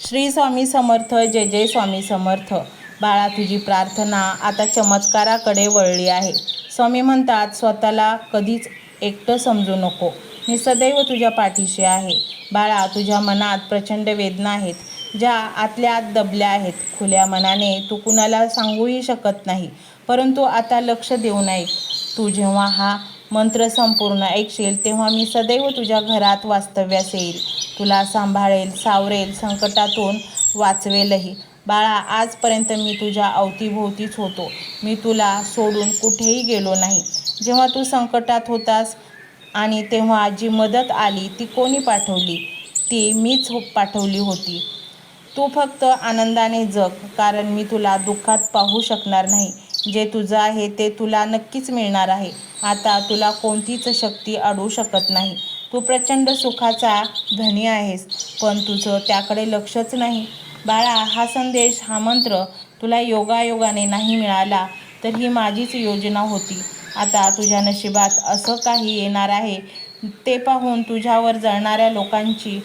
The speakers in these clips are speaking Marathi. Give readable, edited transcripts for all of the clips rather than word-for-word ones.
श्री स्वामी समर्थ. जय जय स्वामी समर्थ. बाळा, तुझी प्रार्थना आता चमत्काराकडे वळली आहे. स्वामी म्हणतात, स्वतःला कधीच एकटं समजू नको. मी सदैव तुझ्या पाठीशी आहे. बाळा, तुझ्या मनात प्रचंड वेदना आहेत, ज्या आतल्या आत दबल्या आहेत. खुल्या मनाने तू कुणाला सांगूही शकत नाही. परंतु आता लक्ष देऊन ऐक. तू जेव्हा हा मंत्र संपूर्ण ऐकशील तेव्हा मी सदैव तुझ्या घरात वास्तव्यास येईल. तुला सांभाळेल, सावरेल, संकटातून वाचवेलही. बाळा, आजपर्यंत मी तुझ्या अवतीभोवतीच होतो. मी तुला सोडून कुठेही गेलो नाही. जेव्हा तू संकटात होतास आणि तेव्हा जी मदत आली ती कोणी पाठवली? ती मीच पाठवली होती. तू फक्त आनंदाने जग, कारण मी तुला दुःखात पाहू शकणार नाही. जे तुझं आहे ते तुला नक्कीच मिळणार आहे. आता तुला कोणतीच शक्ती अडवू शकत नाही. तू प्रचंड सुखाचा धनी आहेस, पण तुझं त्याकडे लक्षच नाही. बाळा, हा संदेश, हा मंत्र तुला योगायोगाने नाही मिळाला, तर ही माझीच योजना होती. आता तुझ्या नशिबात असं काही येणार आहे, ते पाहून तुझ्यावर जळणाऱ्या लोकांची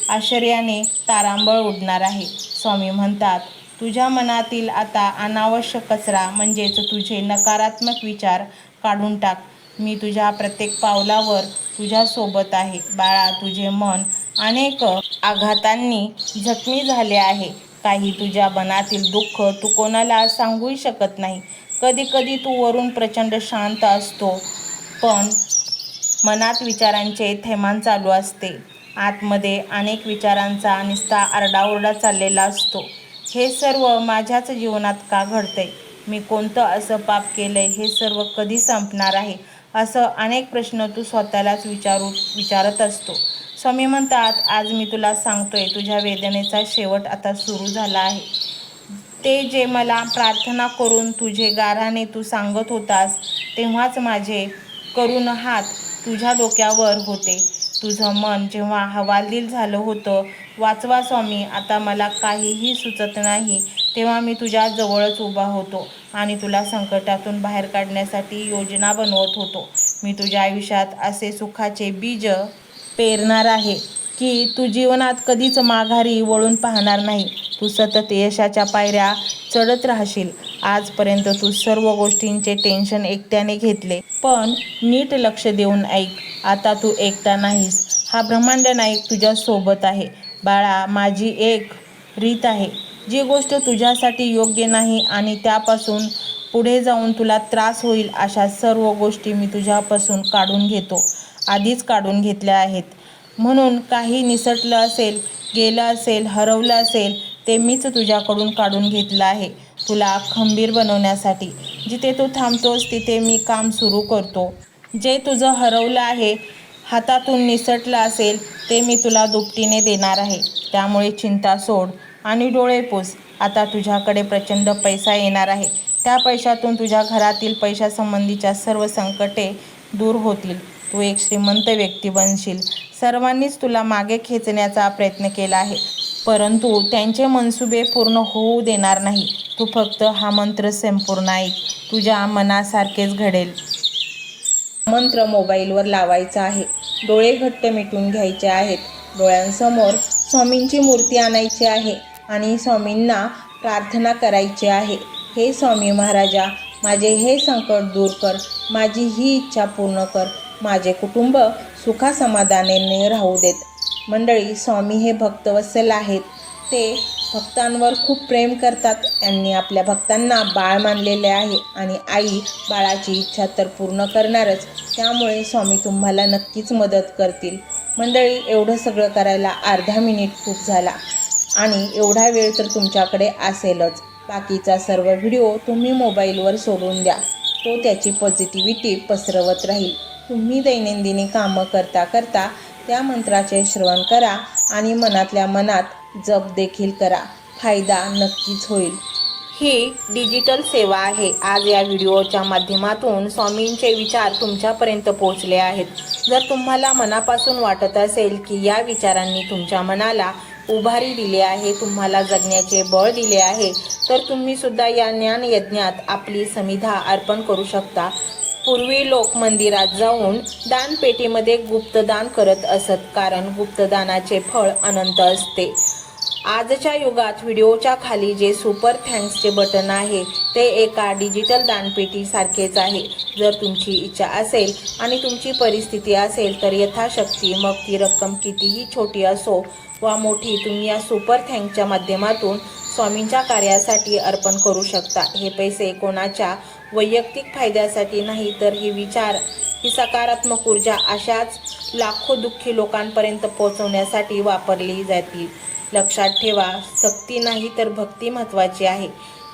आश्चर्याने तारांबळ उडणार आहे. स्वामी म्हणतात, तुझ्या मनातील आता अनावश्यक कचरा म्हणजेच तुझे नकारात्मक विचार काढून टाक. मी तुझ्या प्रत्येक पावलावर तुझ्यासोबत आहे. बाळा, तुझे मन अनेक आघातांनी जखमी झाले आहे. काही तुझ्या मनातील दुःख तू कोणाला सांगूही शकत नाही. कधी कधी तू वरून प्रचंड शांत असतो, पण मनात विचारांचे थैमान चालू असते. आतमध्ये अनेक विचारांचा नुसता आरडाओरडा चाललेला असतो. हे सर्व माझ्याच जीवनात का घडतंय? मी कोणतं असं पाप केलंय? हे सर्व कधी संपणार आहे? असं अनेक प्रश्न तू स्वतःलाच विचारत असतो. स्वामी म्हणतात, आज मी तुला सांगतोय, तुझ्या वेदनेचा शेवट आता सुरू झाला आहे. ते जे मला प्रार्थना करून तुझे गाऱ्हाणे तू सांगत होतास, तेव्हाच माझे करुण हात तुझ्या डोक्यावर होते. तुझं मन जेव्हा हवालदिल झालं होतं, वाचवा स्वामी, आता मला काहीही सुचत नाही, तेव्हा मी तुझ्या जवळच उभा होतो आणि तुला संकटातून बाहेर काढण्यासाठी योजना बनवत होतो. मी तुझ्या आयुष्यात असे सुखाचे बीज पेरणार आहे की तू जीवनात कधीच माघारी वळून पाहणार नाही. तू सतत यशाच्या पायऱ्या चढत राहशील. आजपर्यंत तू सर्व गोष्टींचे टेन्शन एकट्याने घेतले, पण नीट लक्ष देऊन ऐक. आता तू एकटा नाहीस. हा ब्रह्मांड नायक तुझ्या सोबत आहे. बाळा, माझी एक रीत आहे. जी गोष्ट तुझ्यासाठी योग्य नाही आणि त्यापासून पुढे जाऊन तुला त्रास होईल, अशा सर्व गोष्टी मी तुझ्यापासून काढून घेतो. आधीच काढून घेतल्या आहेत. म्हणून काही निसटलं असेल, गेलं असेल, हरवलं असेल, ते मीच तुझ्याकडून काढून घेतलं आहे, तुला खंबीर बनवण्यासाठी. जिथे तू थांबतोस तिथे मी काम सुरू करतो. जे तुझं हरवलं आहे, हातातून निसटलं असेल, ते मी तुला दुपटीने देणार आहे. त्यामुळे चिंता सोड आणि डोळे पुस. आता तुझ्याकडे प्रचंड पैसा येणार आहे. त्या पैशातून तुझ्या घरातील पैशासंबंधीच्या सर्व संकटे दूर होतील. तू एक श्रीमंत व्यक्ती बनशील. सर्वांनीच तुला मागे खेचण्याचा प्रयत्न केला आहे, परंतु त्यांचे मनसुबे पूर्ण होऊ देणार नाही. तू फक्त हा मंत्र संपूर्ण ऐक. तुझ्या मनासारखेच घडेल. मंत्र मोबाईलवर लावायचा आहे. डोळे घट्ट मिटून घ्यायचे आहेत. डोळ्यांसमोर स्वामींची मूर्ती आणायची आहे आणि स्वामींना प्रार्थना करायची आहे. हे स्वामी महाराजा, माझे हे संकट दूर कर. माझी ही इच्छा पूर्ण कर. माझे कुटुंब सुखासमाधानाने राहू देत. मंडळी, स्वामी हे भक्तवत्सल आहेत. ते भक्तांवर खूप प्रेम करतात. त्यांनी आपल्या भक्तांना बाळ मानलेले आहे आणि आई बाळाची इच्छा तर पूर्ण करणारच. त्यामुळे स्वामी तुम्हाला नक्कीच मदत करतील. मंडळी, एवढं सगळं करायला अर्धा मिनिट खूप झाला आणि एवढा वेळ तर तुमच्याकडे असेलच. बाकीचा सर्व व्हिडिओ तुम्ही मोबाईलवर सोडून द्या. तो त्याची पॉझिटिव्हिटी पसरवत राहील. तुम्ही दैनंदिनी कामं करता करता त्या मंत्राचे श्रवण करा आणि मनातल्या मनात जप देखील करा. फायदा नक्कीच होईल. ही डिजिटल सेवा आहे. आज या व्हिडिओच्या माध्यमातून स्वामींचे विचार तुमच्यापर्यंत पोहोचले आहेत. जर तुम्हाला मनापासून वाटत असेल की या विचारांनी तुमच्या मनाला उभारी दिली आहे, तुम्हाला जगण्याचे बळ दिले आहे, तर तुम्ही सुद्धा या ज्ञान यज्ञात आपली समिधा अर्पण करू शकता. पूर्वी लोक मंदिरात जाऊन दानपेटीमध्ये गुप्तदान करत असत, कारण गुप्तदानाचे फळ अनंत असते. आजच्या युगात व्हिडिओच्या खाली जे सुपर थँक्सचे बटन आहे ते एका डिजिटल दानपेटी सारखेच आहे. जर तुमची इच्छा असेल आणि तुमची परिस्थिती असेल तर यथाशक्ती, मग ती रक्कम कितीही छोटी असो वा मोठी, तुम्ही या सुपर थँक्सच्या माध्यमातून स्वामींच्या कार्यासाठी अर्पण करू शकता. हे पैसे कोणाच्या वैयक्तिक फायद्यासाठी नाही, तर हे विचार, ही सकारात्मक ऊर्जा अशाच लाखो दुःखी लोकांपर्यंत पोहोचवण्यासाठी वापरली जातील. लक्षात ठेवा, सक्ती नाही तर भक्ती महत्त्वाची आहे.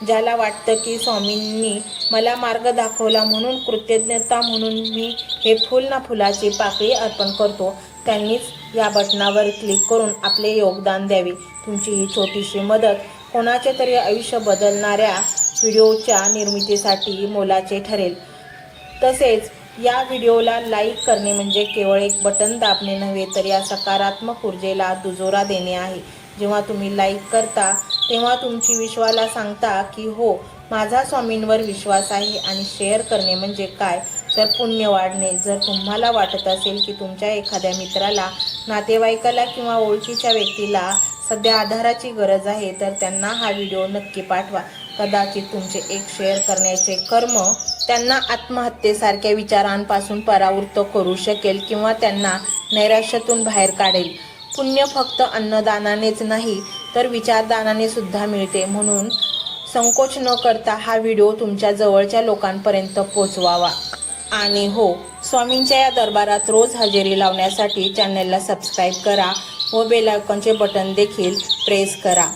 ज्याला वाटतं की स्वामींनी मला मार्ग दाखवला म्हणून कृतज्ञता म्हणून मी हे फुल ना फुलाची पाकळी अर्पण करतो, त्यांनीच या बटनावर क्लिक करून आपले योगदान द्यावे. तुमची ही छोटीशी मदत कोणाचे तरी आयुष्य बदलणाऱ्या व्हिडिओच्या निर्मितीसाठी मोलाचे ठरेल. तसेच या व्हिडिओला लाईक करणे म्हणजे केवळ एक बटन दाबणे नव्हे, तर या सकारात्मक ऊर्जेला दुजोरा देणे आहे. जेव्हा तुम्ही लाईक करता तेव्हा तुमची विश्वाला सांगता की हो, माझा स्वामींवर विश्वास आहे. आणि शेअर करणे म्हणजे काय, तर पुण्य वाढणे. जर तुम्हाला वाटत असेल की तुमच्या एखाद्या मित्राला, नातेवाईकाला किंवा ओळखीच्या व्यक्तीला सध्या आधाराची गरज आहे, तर त्यांना हा व्हिडिओ नक्की पाठवा. कदाचित तुमचे एक शेअर करण्याचे कर्म त्यांना आत्महत्येसारख्या विचारांपासून परावृत्त करू शकेल किंवा त्यांना नैराश्यातून बाहेर काढेल. पुण्य फक्त अन्नदानानेच नाही तर विचारदानाने सुद्धा मिळते. म्हणून संकोच न करता हा व्हिडिओ तुमच्या जवळच्या लोकांपर्यंत पोहोचवावा. आणि हो, स्वामींच्या या दरबारात रोज हजेरी लावण्यासाठी चॅनलला सबस्क्राईब करा व बेल आयकॉनचे बटन देखील प्रेस करा.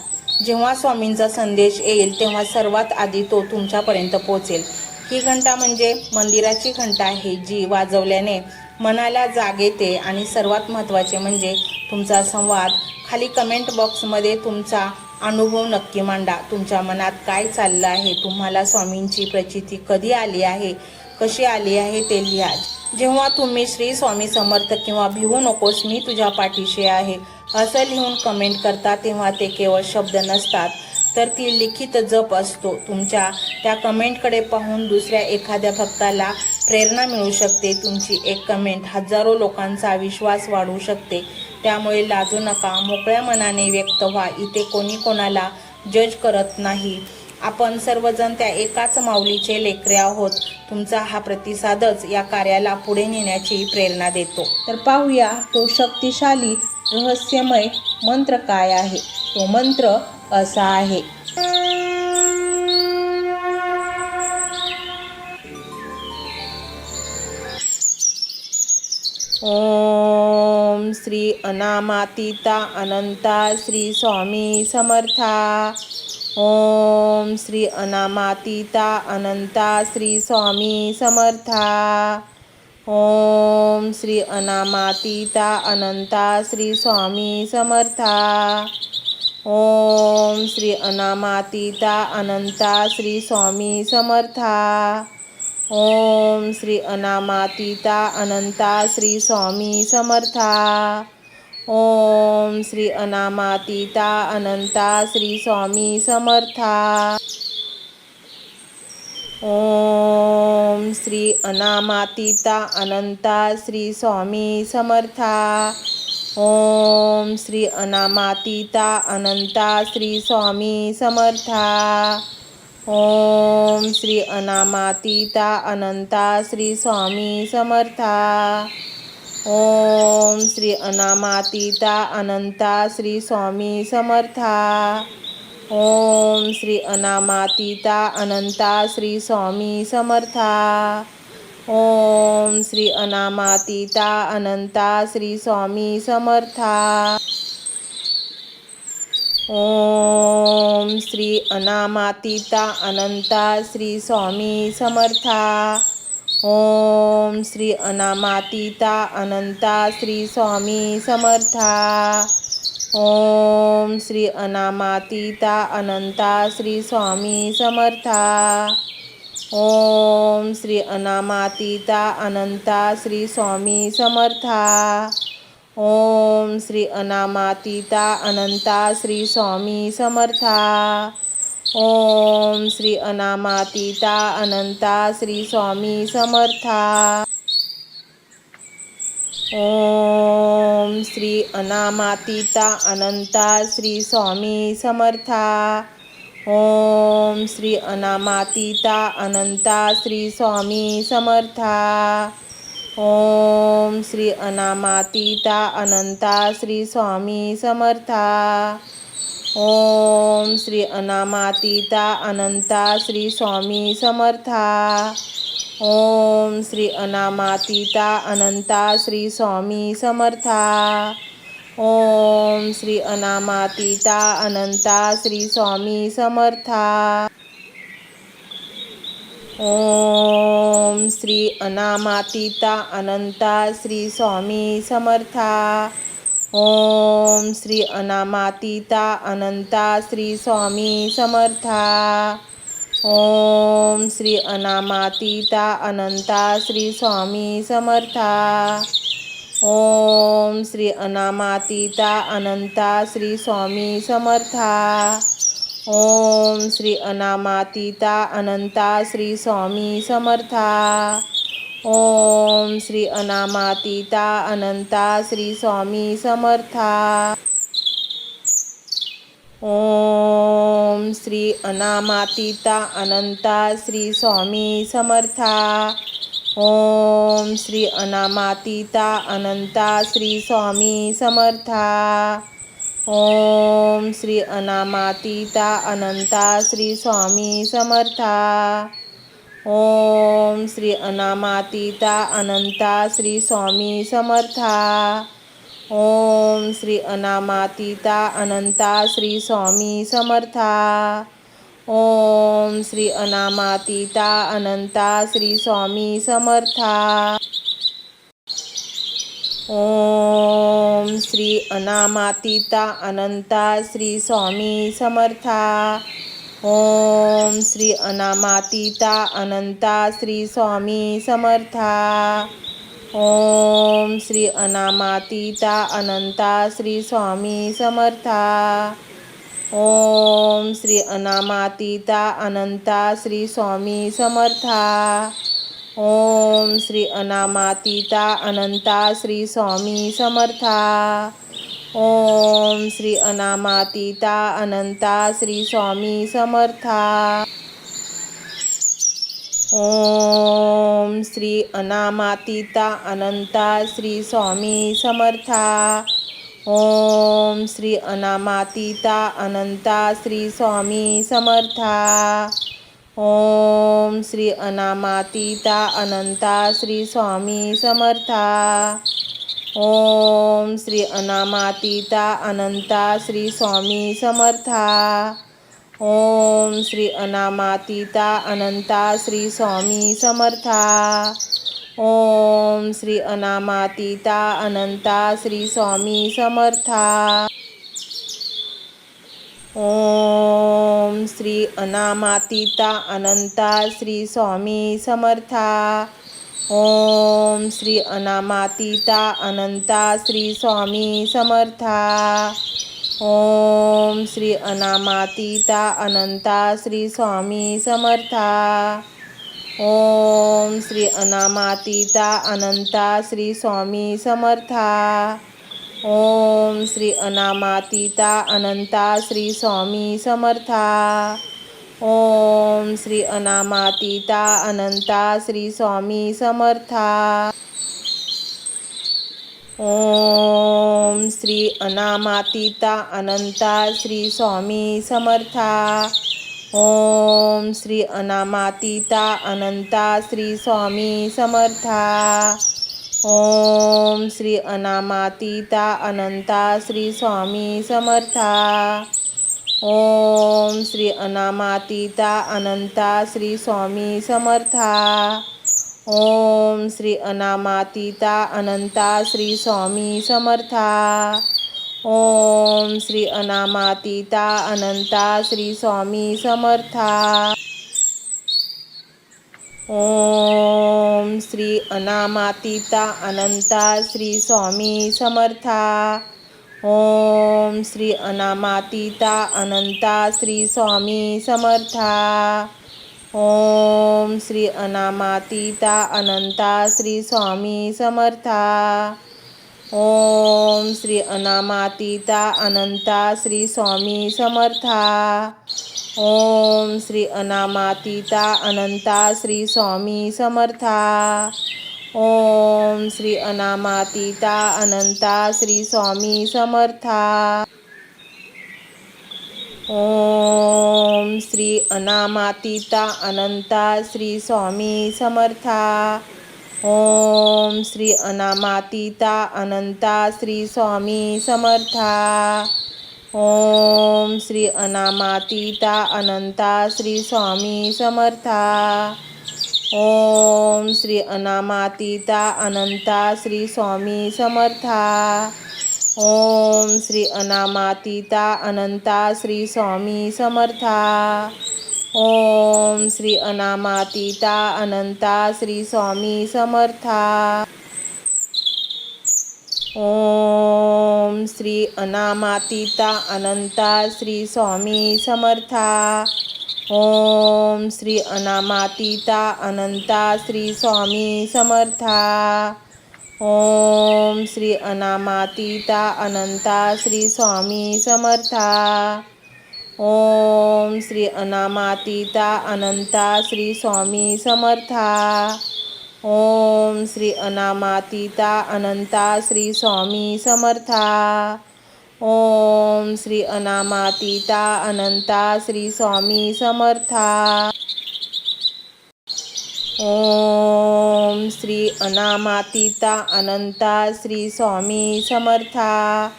जेव्हा स्वामींचा संदेश येईल तेव्हा सर्वात आधी तो तुमच्यापर्यंत पोहोचेल. ही घंटा म्हणजे मंदिराची घंटा आहे, जी वाजवल्याने मनाला जाग येते. आणि सर्वात महत्त्वाचे म्हणजे तुमचा संवाद. खाली कमेंट बॉक्समध्ये तुमचा अनुभव नक्की मांडा. तुमच्या मनात काय चाललं आहे, तुम्हाला स्वामींची प्रचिती कधी आली आहे, कशी आली आहे ते लिहा. जेव्हा तुम्ही श्री स्वामी समर्थ किंवा भिवू नकोस मी तुझ्या पाठीशी आहे असं लिहून कमेंट करता, तेव्हा ते केवळ शब्द नसतात, तर ती लिखित जप असतो. तुमच्या त्या कमेंटकडे पाहून दुसऱ्या एखाद्या भक्ताला प्रेरणा मिळू शकते. तुमची एक कमेंट हजारो लोकांचा विश्वास वाढवू शकते. त्यामुळे लाजू नका, मोकळ्या मनाने व्यक्त व्हा. इथे कोणी कोणाला जज करत नाही. आपण सर्वजण त्या एकाच माऊलीचे लेकरे आहोत. तुमचा हा प्रतिसादच या कार्याला पुढे नेण्याची प्रेरणा देतो. तर पाहूया तो शक्तिशाली रहस्यमय मंत्र काय आहे. तो मंत्र असा आहे. ओम श्री अनामातीता अनंता श्री स्वामी समर्था. ओम श्री अनामातीता अनंता श्री स्वामी समर्था. ओम श्री अनामातीता अनंता श्री स्वामी समर्था. ओम श्री अनामातीता अनंता श्री स्वामी समर्था. ओम श्री अनामातीता अनंता श्री स्वामी समर्था. ओम श्री अनामातीता अनंता श्री स्वामी समर्था. ओम श्री अनामातीता अनंता श्री स्वामी समर्था. ओम श्री अनामातीता अनंता श्री स्वामी समर्था. ओम श्री अनामातीता अनंता श्री स्वामी समर्था. ओम श्री अनामातीता अनंता श्री स्वामी समर्था. ओम श्री अनामातीता अनंता श्री स्वामी समर्था. ओम श्री अनामातीता अनंता श्री स्वामी समर्था. ओम श्री अनामातीता अनंता श्री स्वामी समर्था. ओम श्री अनामातीता अनंता श्री स्वामी समर्था. ओम श्री अनामातीता अनंता श्री स्वामी समर्था. ओम श्री अनामातीता अनंता श्री स्वामी समर्था. ओम श्री अनामातीता अनंता श्री स्वामी समर्था. ओम श्री अनामातीता अनंता श्री स्वामी समर्था. ओम श्री अनामातीता अनंता श्री स्वामी समर्था. ओम श्री अनामातीता अनंता श्री स्वामी समर्था. ओम श्री अनामातीता अनंता श्री स्वामी समर्था. ओम श्री अनामातीता अनंता श्री स्वामी समर्था. ओम श्री अनामातीता अनंता श्री स्वामी समर्था. ओम श्री अनामातीता अनंता श्री स्वामी समर्था. ओम श्री अनामातीता अनंता श्री स्वामी समर्था. ओम श्री अनामातीता अनंता श्री स्वामी समर्था. ओम श्री अनामातीता अनंता श्री स्वामी समर्था. ओम श्री अनामातीता अनंता श्री स्वामी समर्था. ओम श्री अनामातीता अनंता श्री स्वामी समर्था. ओम श्री अनामातीता अनंता श्री स्वामी समर्था. ओम श्री अनामातीता अनंता श्री स्वामी समर्था. ओम श्री अनामातीता अनंता श्री स्वामी समर्था. ओम श्री अनामातीता अनंता श्री स्वामी समर्था. ओम श्री अनामातीता अनंता श्री स्वामी समर्था. ओम श्री अनामातीता अनंता श्री स्वामी समर्था. ओम श्री अनामातीता अनंता श्री स्वामी समर्था. ओम श्री अनामातीता अनंता श्री स्वामी समर्था. ओम श्री अनामातीता अनंता श्री स्वामी समर्था. ओम श्री अनामातीता अनंता श्री स्वामी समर्था. ओम श्री अनामातीता अनंता श्री स्वामी समर्था. ओम श्री अनामातीता अनंता श्री स्वामी समर्था. ओम श्री अनामातीता अनंता श्री स्वामी समर्था. ओम श्री अनामातीता अनंता श्री स्वामी समर्था. ओम श्री अनामातीता अनंता श्री स्वामी समर्था. ओम श्री अनामातीता अनंता श्री स्वामी समर्था. ओम श्री अनामातीता अनंता श्री स्वामी समर्था. ओम श्री अनामातीता अनंता श्री स्वामी समर्था. ओम श्री अनामातीता अनंता श्री स्वामी समर्था. ओम श्री अनामातीता अनंता श्री स्वामी समर्था. ओम श्री अनामातीता अनंता श्री स्वामी समर्था. ओम श्री अनामातीता अनंता श्री स्वामी समर्था. ओम श्री अनामातीता अनंता श्री स्वामी समर्था. ओम श्री अनामातीता अनंता श्री स्वामी समर्था. ओम श्री अनामातीता अनंता श्री स्वामी समर्था. ओम श्री अनामातीता अनंता श्री स्वामी समर्था. ओम श्री अनामातीता अनंता श्री स्वामी समर्था. ओम श्री अनामातीता अनंता श्री स्वामी समर्था. ओम श्री अनामातीता अनंता श्री स्वामी समर्था. ओम श्री अनामातीता अनंता श्री स्वामी समर्था. ओम श्री अनामातीता अनंता श्री स्वामी समर्था. ओम श्री अनामातीता अनंता श्री स्वामी समर्था. ओम श्री अनामातीता अनंता श्री स्वामी समर्था. ओम श्री अनामातीता अनंता श्री स्वामी समर्था. ओम श्री अनामातीता अनंता श्री स्वामी समर्था। ओम श्री अनामातीता अनंता श्री स्वामी समर्था। ओम श्री अनामातीता अनंता श्री स्वामी समर्था। ओम श्री अनामातीता अनंता श्री स्वामी समर्था। ओम श्री अनामातीता अनंता श्री स्वामी समर्था। ओम श्री अनामातीता अनंता श्री स्वामी समर्था। ओम श्री अनामातीता अनंता श्री स्वामी समर्था। ओम श्री अनामातीता अनंता श्री स्वामी समर्था। ओम श्री अनामातीता अनंता श्री स्वामी समर्था। ओम श्री अनामातीता अनंता श्री स्वामी समर्था। ओम श्री अनामातीता अनंता श्री स्वामी समर्था। ओम श्री अनामातीता अनंता श्री स्वामी समर्था। ओम श्री अनामातीता अनंता श्री स्वामी समर्था। ओम श्री अनामातीता अनंता श्री स्वामी समर्था। ओम श्री अनामातीता अनंता श्री स्वामी समर्था। ओम श्री अनामातीता अनंता श्री स्वामी समर्था।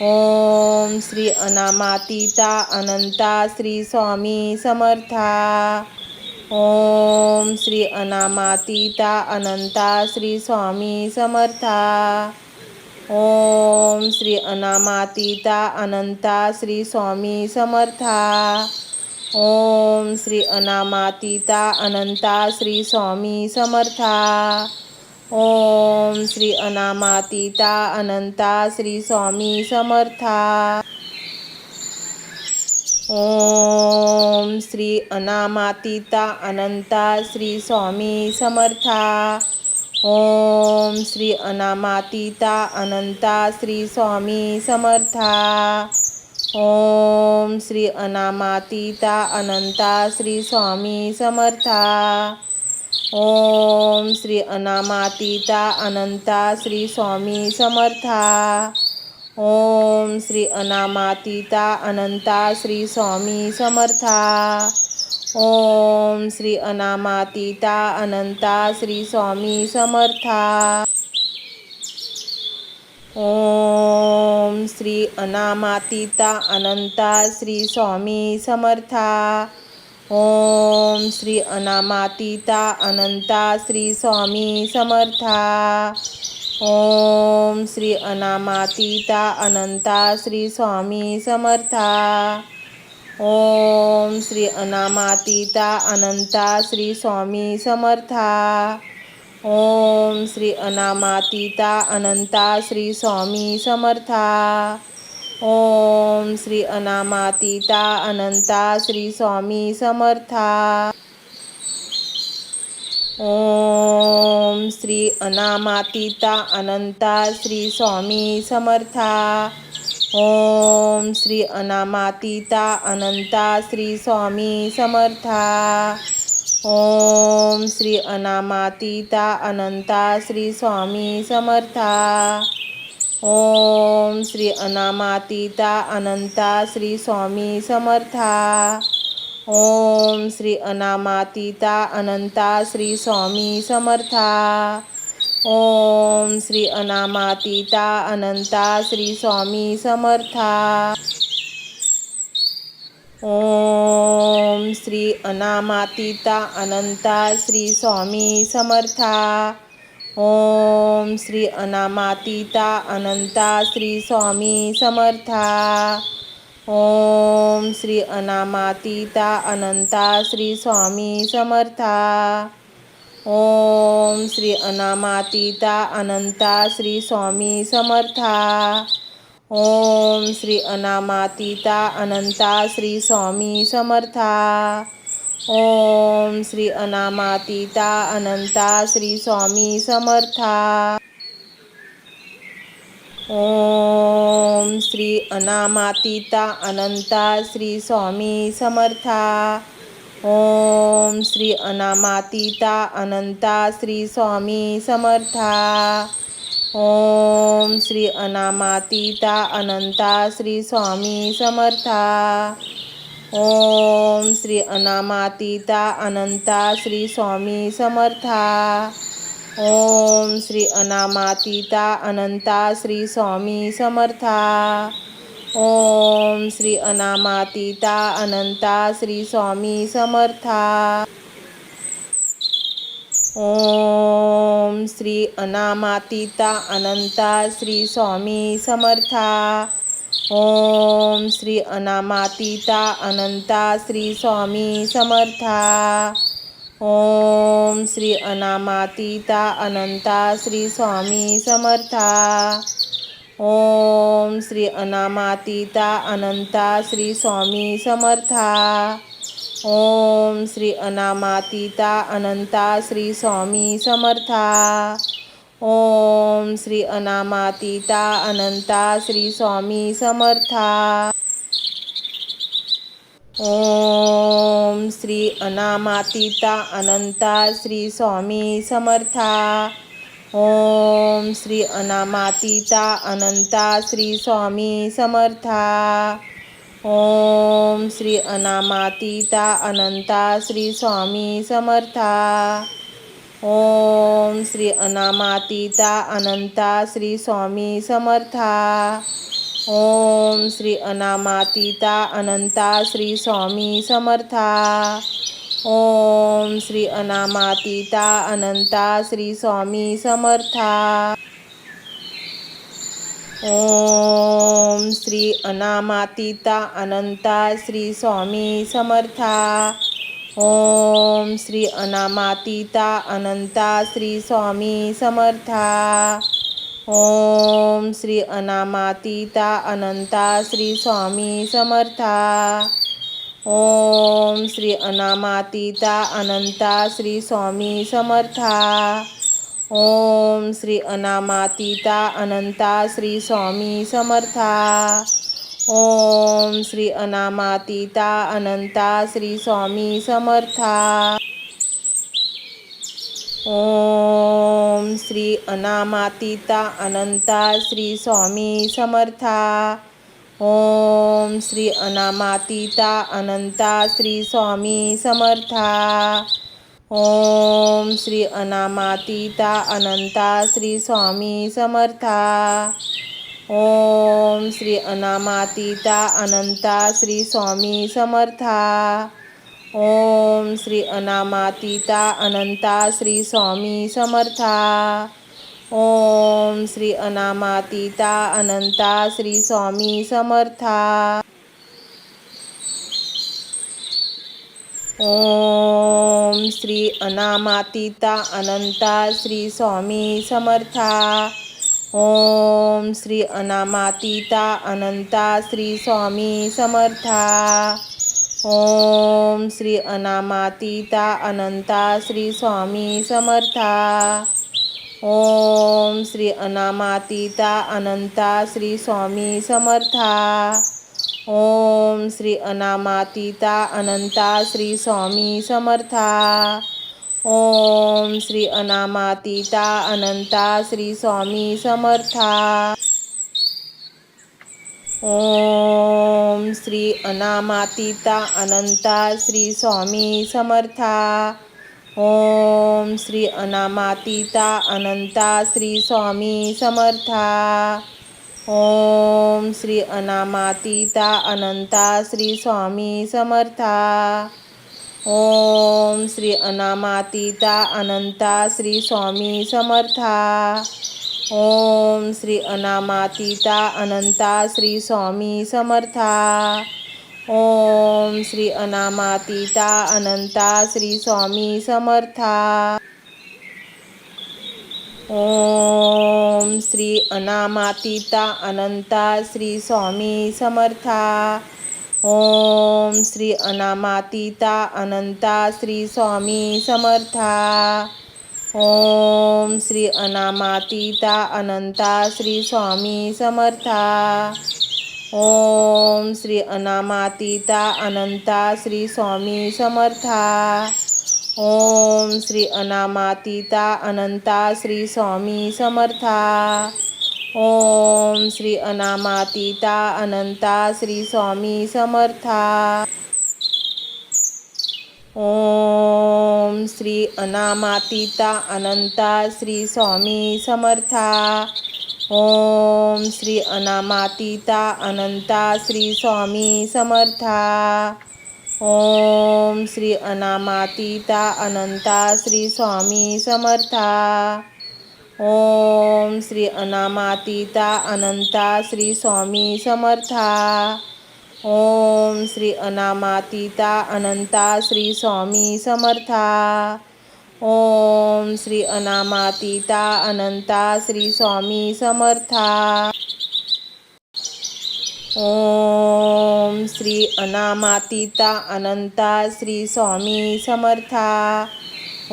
ओम श्री अनामातीता अनंता श्री स्वामी समर्था। ओम श्री अनामातीता अनंता श्री स्वामी समर्था। ओम श्री अनामातीता अनंता श्री स्वामी समर्था। ओम श्री अनामातीता अनंता श्री स्वामी समर्था। ओम श्री अनामातीता अनंता श्री स्वामी समर्था। ओम श्री अनामातीता अनंता श्री स्वामी समर्था। ओम श्री अनामातीता अनंता श्री स्वामी समर्था। ओम श्री अनामातीता अनंता श्री स्वामी समर्था। ओम श्री अनामातीता अनंता श्री स्वामी समर्था। ओम श्री अनामातीता अनंता श्री स्वामी समर्था। ओम श्री अनामातीता अनंता श्री स्वामी समर्था। ओम श्री अनामातीता अनंता श्री स्वामी समर्था। ओम श्री अनामातीता अनंता श्री स्वामी समर्था। ओम श्री अनामातीता अनंता श्री स्वामी समर्था। ओम श्री अनामातीता अनंता श्री स्वामी समर्था। ओम श्री अनामातीता अनंता श्री स्वामी समर्था। ओम श्री अनामातीता अनंता श्री स्वामी समर्था। ओम श्री अनामातीता अनंता श्री स्वामी समर्था। ओम श्री अनामातीता अनंता श्री स्वामी समर्था। ओम श्री अनामातीता अनंता श्री स्वामी समर्था। ओम श्री अनामातीता अनंता श्री स्वामी समर्था। ओम श्री अनामातीता अनंता श्री स्वामी समर्था। ओम श्री अनामातीता अनंता श्री स्वामी समर्था। ओम श्री अनामातीता अनंता श्री स्वामी समर्था। ओम श्री अनामातीता अनंता श्री स्वामी समर्था। ओम श्री अनामातीता अनंता श्री स्वामी समर्था। ओम श्री अनामातीता अनंता श्री स्वामी समर्था। ओम श्री अनामातीता अनंता श्री स्वामी समर्था। ओम श्री अनामातीता अनंता श्री स्वामी समर्था। ओम श्री अनामातीता अनंता श्री स्वामी समर्था. ओम श्री अनामातीता अनंता श्री स्वामी समर्था. ओम श्री अनामातीता अनंता श्री स्वामी समर्था. ओम श्री अनामातीता अनंता श्री स्वामी समर्था. ओम श्री अनामातीता अनंता श्री स्वामी समर्था. ओम श्री अनामातीता अनंता श्री स्वामी समर्था. ओम श्री अनामातीता अनंता श्री स्वामी समर्था. ओम श्री अनामातीता अनंता श्री स्वामी समर्था. ओम श्री अनामातीता अनंता श्री स्वामी समर्था. ओम श्री अनामातीता अनंता श्री स्वामी समर्था. ओम श्री अनामातीता अनंता श्री स्वामी समर्था. ओम श्री अनामातीता अनंता श्री स्वामी समर्था. ओम श्री अनामातीता अनंता श्री स्वामी समर्था. ओम श्री अनामातीता अनंता श्री स्वामी समर्था. ओम श्री अनामातीता अनंता श्री स्वामी समर्था. ओम श्री अनामातीता अनंता श्री स्वामी समर्था. ओम श्री अनामातीता अनंता श्री स्वामी समर्था. ओम श्री अनामातीता अनंता श्री स्वामी समर्था. ओम श्री अनामातीता अनंता श्री स्वामी समर्था. ओम श्री अनामातीता अनंता श्री स्वामी समर्था. ओम श्री अनामातीता अनंता श्री स्वामी समर्था. ओम श्री अनामातीता अनंता श्री स्वामी समर्था. ओम श्री अनामातीता अनंता श्री स्वामी समर्था. ओम श्री अनामातीता अनंता श्री स्वामी समर्था. ओम श्री अनामातीता अनंता श्री स्वामी समर्था. ओम श्री अनामातीता अनंता श्री स्वामी समर्था. ओम श्री अनामातीता अनंता श्री स्वामी समर्था. ओम श्री अनामातीता अनंता श्री स्वामी समर्था. ओम श्री अनामातीता अनंता श्री स्वामी समर्था. ओम श्री अनामातीता अनंता श्री स्वामी समर्था. ओम श्री अनामातीता अनंता श्री स्वामी समर्था. ओम श्री अनामातीता अनंता श्री स्वामी समर्था. ओम श्री अनामातीता अनंता श्री स्वामी समर्था. ओम श्री अनामातीता अनंता श्री स्वामी समर्था. ओम श्री अनामातीता अनंता श्री स्वामी समर्था. ओम श्री अनामातीता अनंता श्री स्वामी समर्था. ओम श्री अनामातीता अनंता श्री स्वामी समर्था. ओम श्री अनामातीता अनंता श्री स्वामी समर्था. ओम श्री अनामातीता अनंता श्री स्वामी समर्था. ओम श्री अनामातीता अनंता श्री स्वामी समर्था. ओम श्री अनामातीता अनंता श्री स्वामी समर्था. ओम श्री अनामातीता अनंता श्री स्वामी समर्था. ओम श्री अनामातीता अनंता श्री स्वामी समर्था. ओम श्री अनामातीता अनंता श्री स्वामी समर्था. ओम श्री अनामातीता अनंता श्री स्वामी समर्था. ओम श्री अनामातीता अनंता श्री स्वामी समर्था. ओम श्री अनामातीता अनंता श्री स्वामी समर्था. ओम श्री अनामातीता अनंता श्री स्वामी समर्था. ओम श्री अनामातीता अनंता श्री स्वामी समर्था. ओम श्री अनामातीता अनंता श्री स्वामी समर्था. ओम श्री अनामातीता अनंता श्री स्वामी समर्था. ओम श्री अनामातीता अनंता श्री स्वामी समर्था. ओम श्री अनामातीता अनंता श्री स्वामी समर्था. ओम श्री अनामातीता अनंता श्री स्वामी समर्था. ओम श्री अनामातीता अनंता श्री स्वामी समर्था.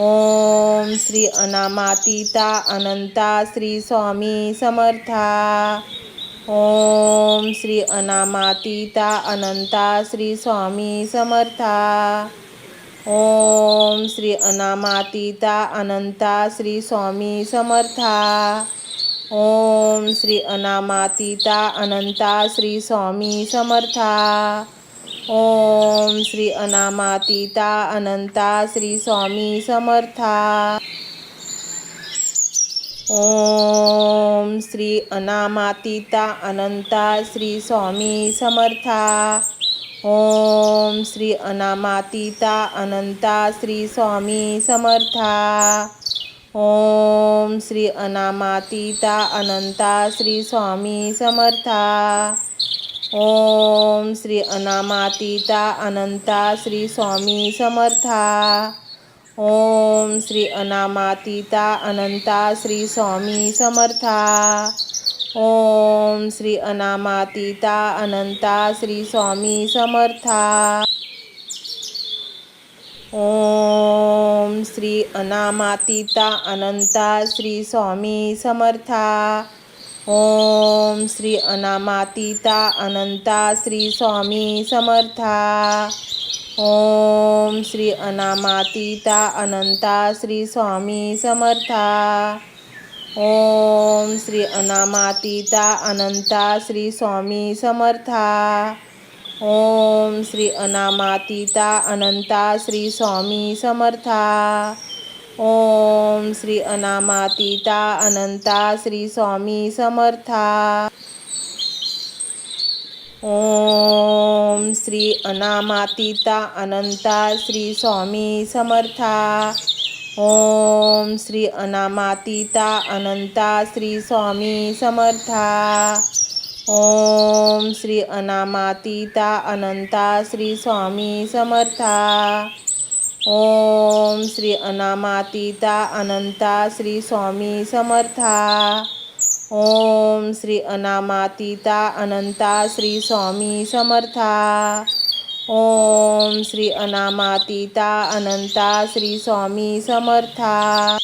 ओम श्री अनामातीता अनंता श्री स्वामी समर्था. ओम श्री अनामातीता अनंता श्री स्वामी समर्था. ओम श्री अनामातीता अनंता श्री स्वामी समर्था. ओम श्री अनामातीता अनंता श्री स्वामी समर्था. ओम श्री अनामातीता अनंता श्री स्वामी समर्था. ओम श्री अनामातीता अनंता श्री स्वामी समर्था. ओम श्री अनामातीता अनंता श्री स्वामी समर्था. ओम श्री अनामातीता अनंता श्री स्वामी समर्था. ओम श्री अनामातीता अनंता श्री स्वामी समर्था. ओम श्री अनामातीता अनंता श्री स्वामी समर्था. ओम श्री अनामातीता अनंता श्री स्वामी समर्था. ओम श्री अनामातीता अनंता श्री स्वामी समर्था. ओम श्री अनामातीता अनंता श्री स्वामी समर्था. ओम श्री अनामातीता अनंता श्री स्वामी समर्था. ओम श्री अनामातीता अनंता श्री स्वामी समर्था. ओम श्री अनामातीता अनंता श्री स्वामी समर्था. ओम श्री अनामातीता अनंता श्री स्वामी समर्था. ओम श्री अनामातीता अनंता श्री स्वामी समर्था. ओम श्री अनामातीता अनंता श्री स्वामी समर्था. ओम श्री अनामातीता अनंता श्री स्वामी समर्था. ओम श्री अनामातीता अनंता श्री स्वामी समर्था. ओम श्री अनामातीता अनंता श्री स्वामी समर्था. ओम श्री अनामातीता अनंता श्री स्वामी समर्था.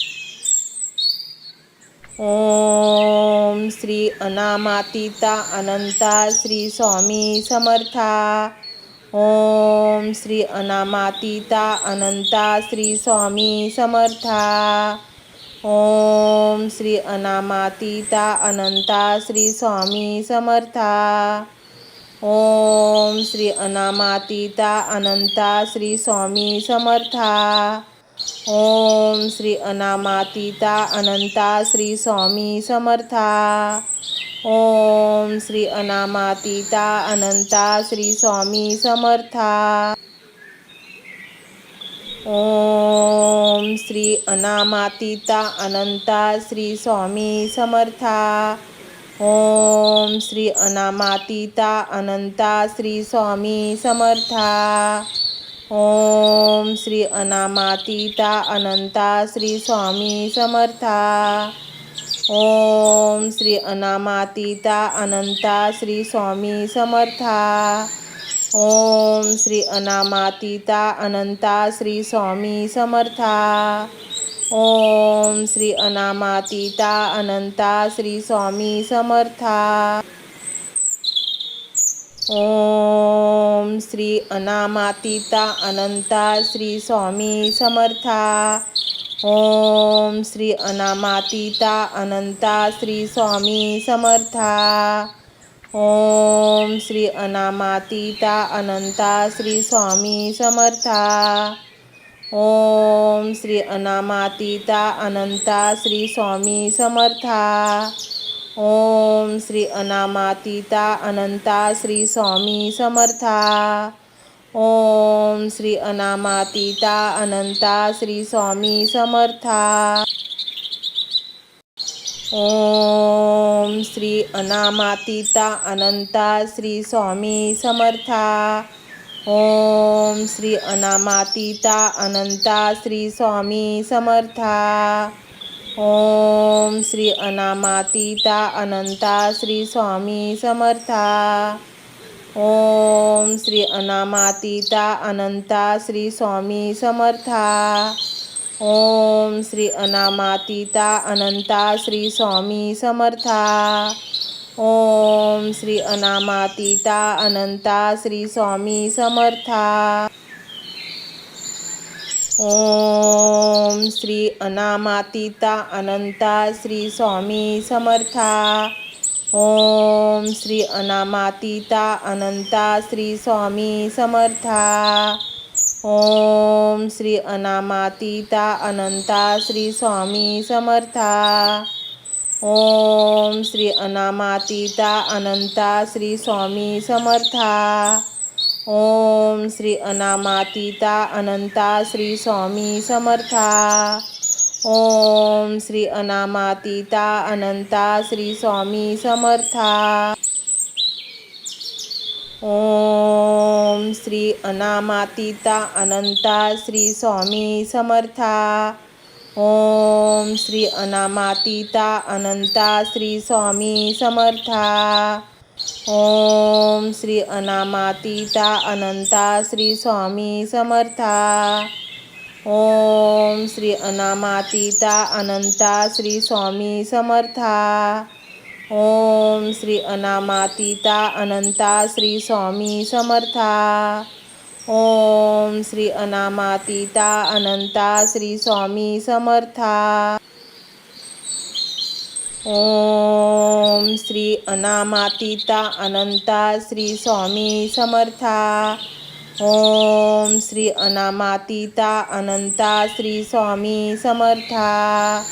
ओम श्री अनामातीता अनंता श्री स्वामी समर्था. ओम श्री अनामातीता अनंता श्री स्वामी समर्था. ओम श्री अनामातीता अनंता श्री स्वामी समर्था. ओम श्री अनामातीता अनंता श्री स्वामी समर्था. ओम श्री अनामातीता अनंता श्री स्वामी समर्था. ओम श्री अनामातीता अनंता श्री स्वामी समर्था. ओम श्री अनामातीता अनंता श्री स्वामी समर्था. ओम श्री अनामातीता अनंता श्री स्वामी समर्था. ओम श्री अनामातीता अनंता श्री स्वामी समर्था. ओम श्री अनामातीता अनंता श्री स्वामी समर्था. ओम श्री अनामातीता अनंता श्री स्वामी समर्था. ओम श्री अनामातीता अनंता श्री स्वामी समर्था। ओम श्री अनामातीता अनंता श्री स्वामी समर्था। ओम श्री अनामातीता अनंता श्री स्वामी समर्था। ओम श्री अनामातीता अनंता श्री स्वामी समर्था। ओम श्री अनामातीता अनंता श्री स्वामी समर्था। ओम श्री अनामातीता अनंता श्री स्वामी समर्था। ओम श्री अनामातीता अनंता श्री स्वामी समर्था। ओम श्री अनामातीता अनंता श्री स्वामी समर्था। ओम श्री अनामातीता अनंता श्री स्वामी समर्था। ओम श्री अनामातीता अनंता श्री स्वामी समर्था। ओम श्री अनामातीता अनंता श्री स्वामी समर्था। ओम श्री अनामातीता अनंता श्री स्वामी समर्था। ओम श्री अनामातीता अनंता श्री स्वामी समर्था। ओम श्री अनामातीता अनंता श्री स्वामी समर्था। ओम श्री अनामातीता अनंता श्री स्वामी समर्था। ओम श्री अनामातीता अनंता श्री स्वामी समर्था। ओम श्री अनामातीता अनंता श्री स्वामी समर्था। ओम श्री अनामातीता अनंता श्री स्वामी समर्था। ओम श्री अनामातीता अनंता श्री स्वामी समर्था। ओम श्री अनामातीता अनंता श्री स्वामी समर्था। ओम श्री अनामातीता अनंता श्री स्वामी समर्था। ओम श्री अनामातीता अनंता श्री स्वामी समर्था। ओम श्री अनामातीता अनंता श्री स्वामी समर्था। ओम श्री अनामातीता अनंता श्री स्वामी समर्था। ओम श्री अनामातीता अनंता श्री स्वामी समर्था। ओम श्री अनामातीता अनंता श्री स्वामी समर्था। ओम श्री अनामातीता अनंता श्री स्वामी समर्था।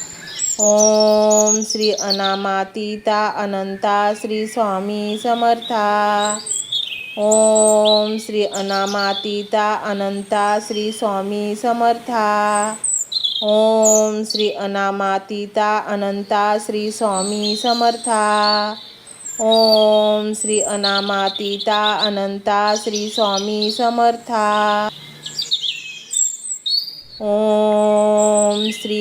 ओम श्री अनामातीता अनंता श्री स्वामी समर्था। ओम श्री अनामातीता अनंता श्री स्वामी समर्था। ओम श्री अनामातीता अनंता श्री स्वामी समर्था। ओम श्री अनामातीता अनंता श्री स्वामी समर्था। ओम श्री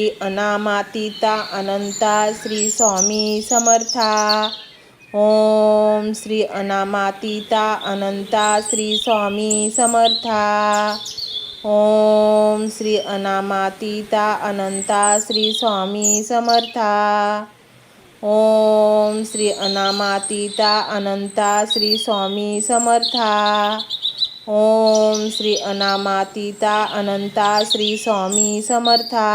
अनामातीता अनंता श्री स्वामी समर्था। ओम श्री अनामातीता अनंता श्री स्वामी समर्था। ओम श्री अनामातीता अनंता श्री स्वामी समर्था। ओम श्री अनामातीता अनंता श्री स्वामी समर्था। ओम श्री अनामातीता अनंता श्री स्वामी समर्था।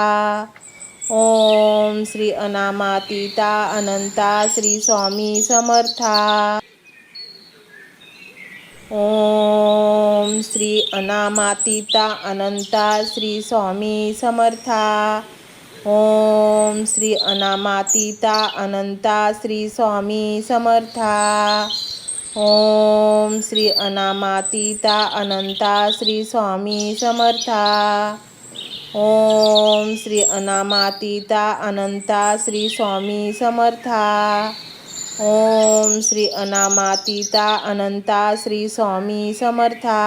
ओम श्री अनामातीता अनंता श्री स्वामी समर्था। ओम श्री अनामातीता अनंता श्री स्वामी समर्था। ओम श्री अनामातीता अनंता श्री स्वामी समर्था। ओम श्री अनामातीता अनंता श्री स्वामी समर्था। ओम श्री अनामातीता अनंता श्री स्वामी समर्था। ओम श्री अनामातीता अनंता श्री स्वामी समर्था।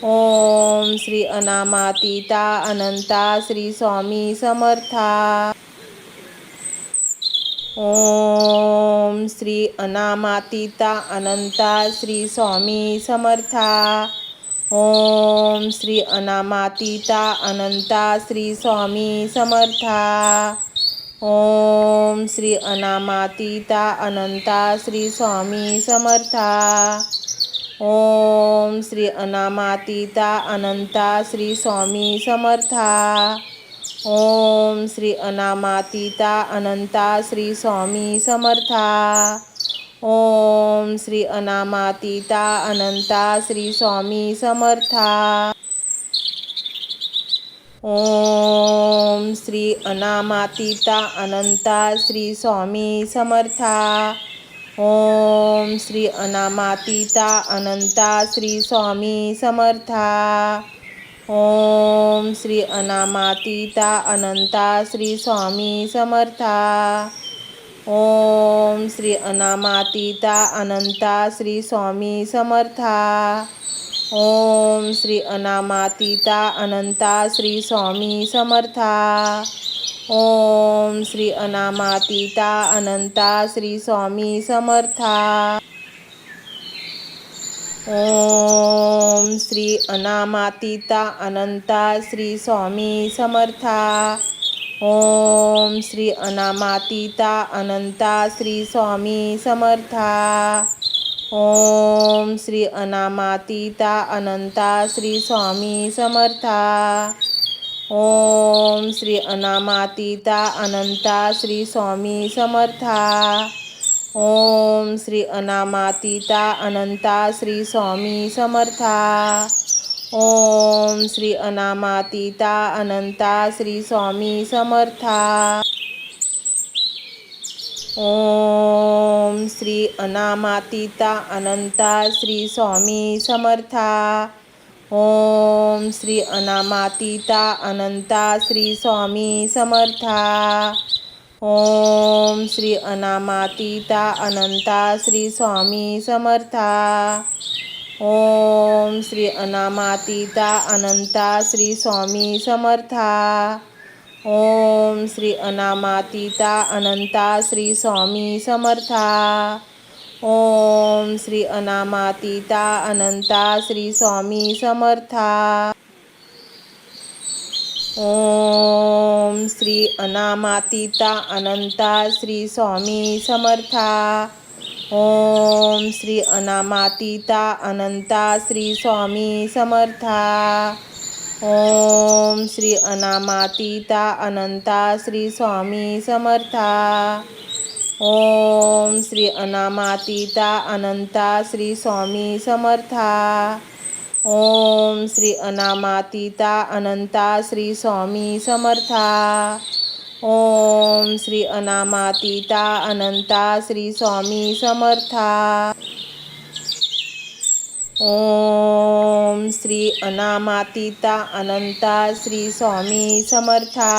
ओम श्री अनामातीता अनंता श्री स्वामी समर्था। ओम श्री अनामातीता अनंता श्री स्वामी समर्था। ओम श्री अनामातीता अनंता श्री स्वामी समर्था। ओम श्री अनामातीता अनंता श्री स्वामी समर्था। ओम श्री अनामातीता अनंता श्री स्वामी समर्था। ओम श्री अनामातीता अनंता श्री स्वामी समर्था। ओम श्री अनामातीता अनंता श्री स्वामी समर्था। ओम श्री अनामातीता अनंता श्री स्वामी समर्था। ओम श्री अनामातीता अनंता श्री स्वामी समर्था। ओम श्री अनामातीता अनंता श्री स्वामी समर्था। ओम श्री अनामातीता अनंता श्री स्वामी समर्था। ओम श्री अनामातीता अनंता श्री स्वामी समर्था। ओम श्री अनामातीता अनंता श्री स्वामी समर्था। ओम श्री अनामातीता अनंता श्री स्वामी समर्था। ओम श्री अनामातीता अनंता श्री स्वामी समर्था। ओम श्री अनामातीता अनंता श्री स्वामी समर्था। ओम श्री अनामातीता अनंता श्री स्वामी समर्था। ओम श्री अनामातीता अनंता श्री स्वामी समर्था। ओम श्री अनामातीता अनंता श्री स्वामी समर्था। ओम श्री अनामातीता अनंता श्री स्वामी समर्था। ओम श्री अनामातीता अनंता श्री स्वामी समर्था। ओम श्री अनामातीता अनंता श्री स्वामी समर्था। ओम श्री अनामातीता अनंता श्री स्वामी समर्था। ओम श्री अनामातीता अनंता श्री स्वामी समर्था। ओम श्री अनामातीता अनंता श्री स्वामी समर्था। ओम श्री अनामातीता अनंता श्री स्वामी समर्था। ओम श्री अनामातीता अनंता श्री स्वामी समर्था। ओम श्री अनामातीता अनंता श्री स्वामी समर्था। ओम श्री अनामातीता अनंता श्री स्वामी समर्था। ओम श्री अनामातीता अनंता श्री स्वामी समर्था। ओम श्री अनामातीता अनंता श्री स्वामी समर्था। ओम श्री अनामातीता अनंता श्री स्वामी समर्था।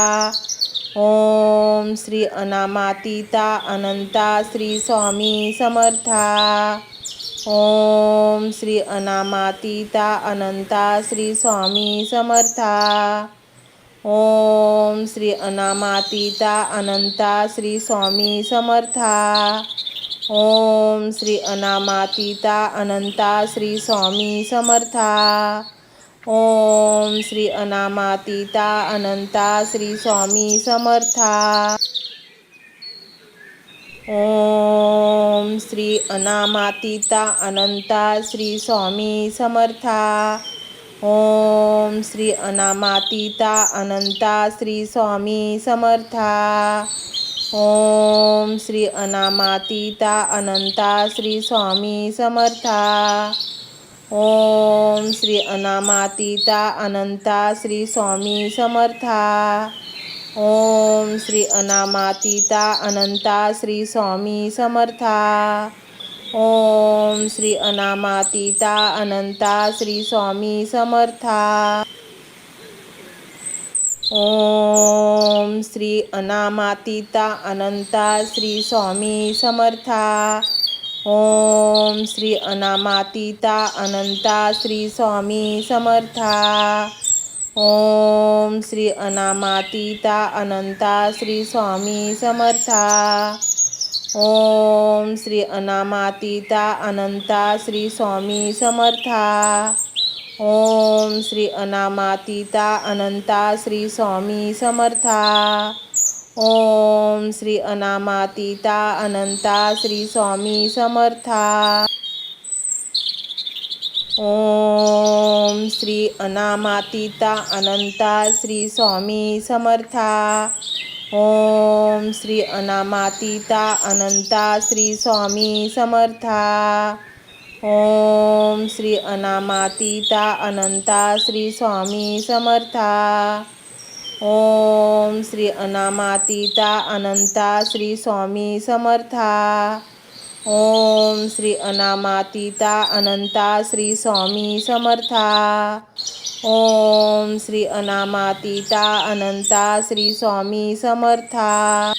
ओम श्री अनामातीता अनंता श्री स्वामी समर्था। ओम श्री अनामातीता अनंता श्री स्वामी समर्था। ओम श्री अनामातीता अनंता श्री स्वामी समर्था। ओम श्री अनामातीता अनंता श्री स्वामी समर्था। ओम श्री अनामातीता अनंता श्री स्वामी समर्था। ओम श्री अनामातीता अनंता श्री स्वामी समर्था। ओम श्री अनामातीता अनंता श्री स्वामी समर्था। ओम श्री अनामातीता अनंता श्री स्वामी समर्था। ओम श्री अनामातीता अनंता श्री स्वामी समर्था। ओम श्री अनामातीता अनंता श्री स्वामी समर्था। ओम श्री अनामातीता अनंता श्री स्वामी समर्था। ओम श्री अनामातीता अनंता श्री स्वामी समर्था। ओम श्री अनामातीता अनंता श्री स्वामी समर्था। ओम श्री अनामातीता अनंता श्री स्वामी समर्था। ओम श्री अनामातीता अनंता श्री स्वामी समर्था। ओम श्री अनामातीता अनंता श्री स्वामी समर्था। ओम श्री अनामातीता अनंता श्री स्वामी समर्था। ओम श्री अनामातीता अनंता श्री स्वामी समर्था। ओम श्री अनामातीता अनंता श्री स्वामी समर्था। ओम श्री अनामातीता अनंता श्री स्वामी समर्था। ओम श्री अनामातीता अनंता श्री स्वामी समर्था। ओम श्री अनामातीता अनंता श्री स्वामी समर्था। ओम श्री अनामातीता अनंता श्री स्वामी समर्था।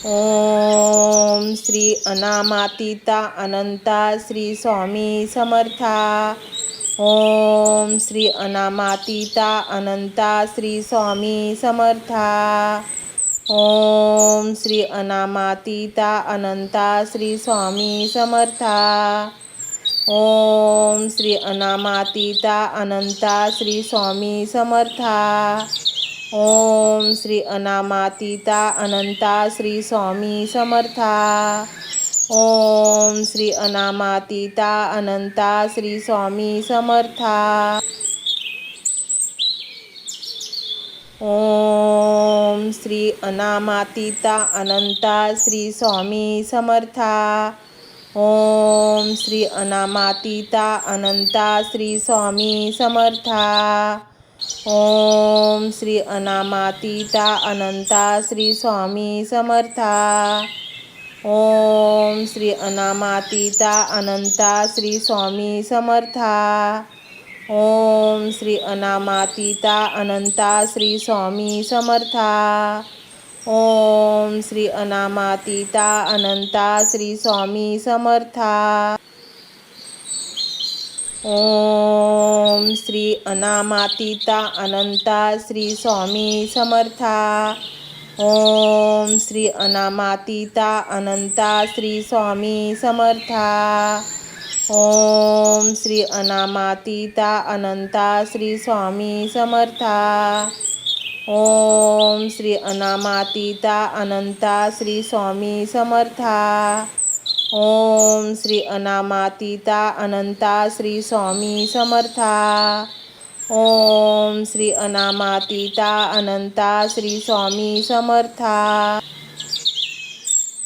ओम श्री अनामातीता अनंता श्री स्वामी समर्था। ओम श्री अनामातीता अनंता श्री स्वामी समर्था। ओम श्री अनामातीता अनंता श्री स्वामी समर्था। ओम श्री अनामातीता अनंता श्री स्वामी समर्था। ओम श्री अनामातीता अनंता श्री स्वामी समर्था। ओम श्री अनामातीता अनंता श्री स्वामी समर्था। ओम श्री अनामातीता अनंता श्री स्वामी समर्था। ओम श्री अनामातीता अनंता श्री स्वामी समर्था। ओम श्री अनामातीता अनंता श्री स्वामी समर्था। ओम श्री अनामातीता अनंता श्री स्वामी समर्था। ओम श्री अनामातीता अनंता श्री स्वामी समर्था। ओम श्री अनामातीता अनंता श्री स्वामी समर्था। ओम श्री अनामातीता अनंता श्री स्वामी समर्था। ओम श्री अनामातीता अनंता श्री स्वामी समर्था। ओम श्री अनामातीता अनंता श्री स्वामी समर्था। ओम श्री अनामातीता अनंता श्री स्वामी समर्था। ओम श्री अनामातीता अनंता श्री स्वामी समर्था। ओम श्री अनामातीता अनंता श्री स्वामी समर्था। ओम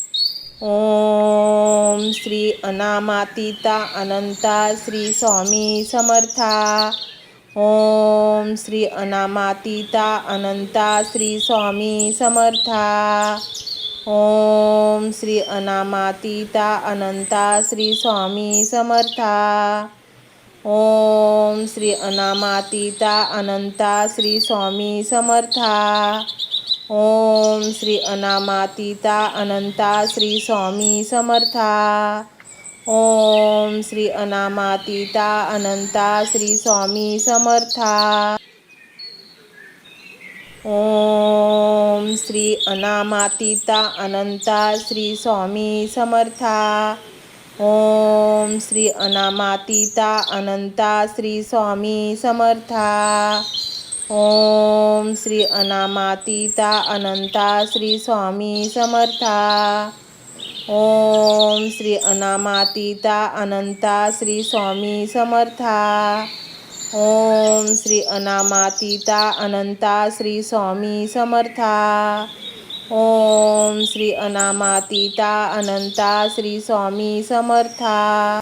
श्री अनामातीता अनंता श्री स्वामी समर्था। ओम श्री अनामातीता अनंता श्री स्वामी समर्था। ओम श्री अनामातीता अनंता श्री स्वामी समर्था। ओम श्री अनामातीता अनंता श्री स्वामी समर्था। ओम श्री अनामातीता अनंता श्री स्वामी समर्था। ओम श्री अनामातीता अनंता श्री स्वामी समर्था। ओम श्री अनामातीता अनंता श्री स्वामी समर्था। ओम श्री अनामातीता अनंता श्री स्वामी समर्था। ओम श्री अनामातीता अनंता श्री स्वामी समर्था। ओम श्री अनामातीता अनंता श्री स्वामी समर्था। ओम श्री अनामातीता अनंता श्री स्वामी समर्था। ओम श्री अनामातीता अनंता श्री स्वामी समर्था। ओम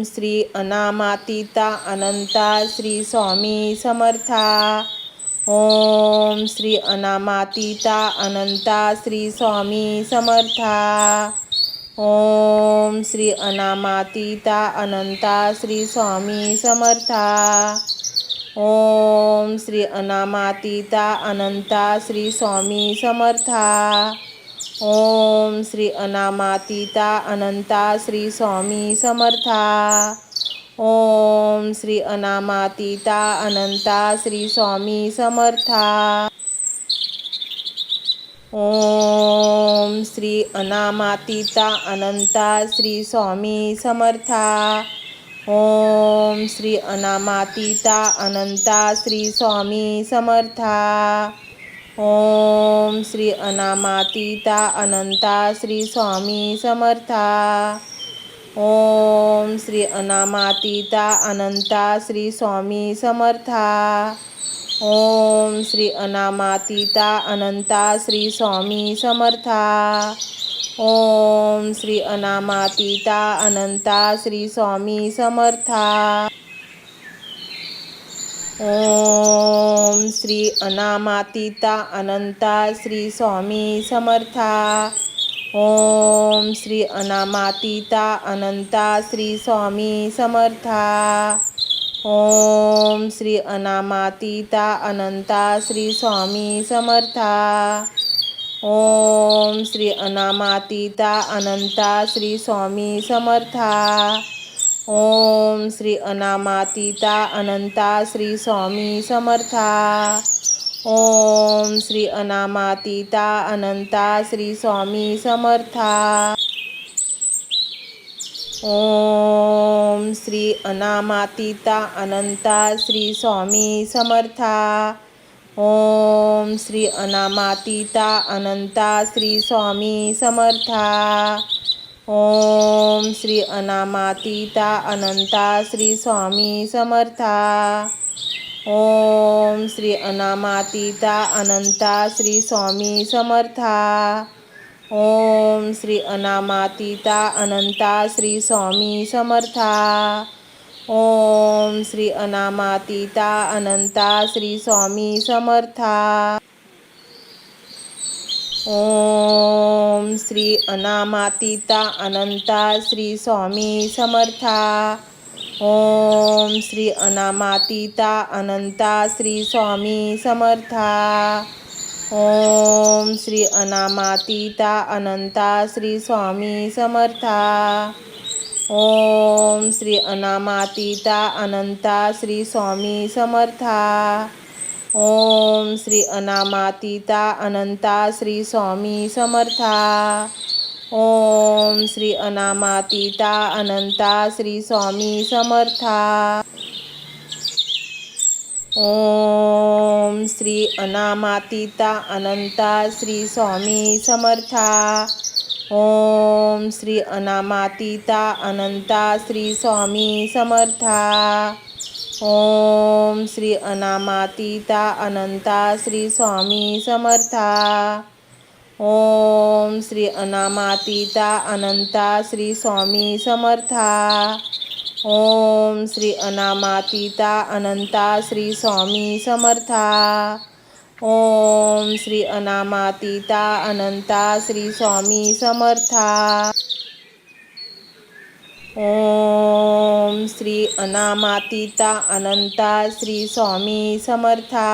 श्री अनामातीता अनंता श्री स्वामी समर्था। ओम श्री अनामातीता अनंता श्री स्वामी समर्था। ओम श्री अनामातीता अनंता श्री स्वामी समर्था। ओम श्री अनामातीता अनंता श्री स्वामी समर्था। ओम श्री अनामातीता अनंता श्री स्वामी समर्था। ओम श्री अनामातीता अनंता श्री स्वामी समर्था। ओम श्री अनामातीता अनंता श्री स्वामी समर्था। ओम श्री अनामातीता अनंता श्री स्वामी समर्था। ओम श्री अनामातीता अनंता श्री स्वामी समर्था। ओम श्री अनामातीता अनंता श्री स्वामी समर्था। ओम श्री अनामातीता अनंता श्री स्वामी समर्था। ओम श्री अनामातीता अनंता श्री स्वामी समर्था। ओम श्री अनामातीता अनंता श्री स्वामी समर्था। ओम श्री अनामातीता अनंता श्री स्वामी समर्था। ओम श्री अनामातीता अनंता श्री स्वामी समर्था। ओम श्री अनामातीता अनंता श्री स्वामी समर्था। ओम श्री अनामातीता अनंता श्री स्वामी समर्था। ओम श्री अनामातीता अनंता श्री स्वामी समर्था। ओम श्री अनामातीता अनंता श्री स्वामी समर्था। ओम श्री अनामातीता अनंता श्री स्वामी समर्था। ओम श्री अनामातीता अनंता श्री स्वामी समर्था। ओम श्री अनामातीता अनंता श्री स्वामी समर्था। ओम श्री अनामातीता अनंता श्री स्वामी समर्था। ओम श्री अनामातीता अनंता श्री स्वामी समर्था। ओम श्री अनामातीता अनंता श्री स्वामी समर्था। ओम श्री अनामातीता अनंता श्री स्वामी समर्था। ओम श्री अनामातीता अनंता श्री स्वामी समर्था। ओम श्री अनामातीता अनंता श्री स्वामी समर्था। ओम श्री अनामातीता अनंता श्री स्वामी समर्था। ओम श्री अनामातीता अनंता श्री स्वामी समर्था। ओम श्री अनामातीता अनंता श्री स्वामी समर्था। ओम श्री अनामातीता अनंता श्री स्वामी समर्था। ओम श्री अनामातीता अनंता श्री स्वामी समर्था। ओम श्री अनामातीता अनंता श्री स्वामी समर्था। ओम श्री अनामातीता अनंता श्री स्वामी समर्था। ओम श्री अनामातीता अनंता श्री स्वामी समर्था। ओम श्री अनामातीता अनंता श्री स्वामी समर्था।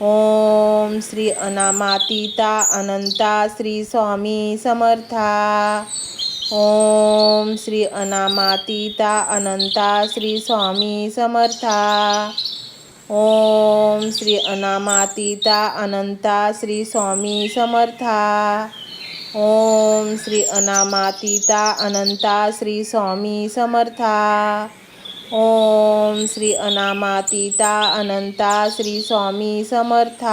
ओम श्री अनामातीता अनंता श्री स्वामी समर्था। ओम श्री अनामातीता अनंता श्री स्वामी समर्था। ओम श्री अनामातीता अनंता श्री स्वामी समर्था। ओम श्री अनामातीता अनंता श्री स्वामी समर्था। ओम श्री अनामातीता अनंता श्री स्वामी समर्था।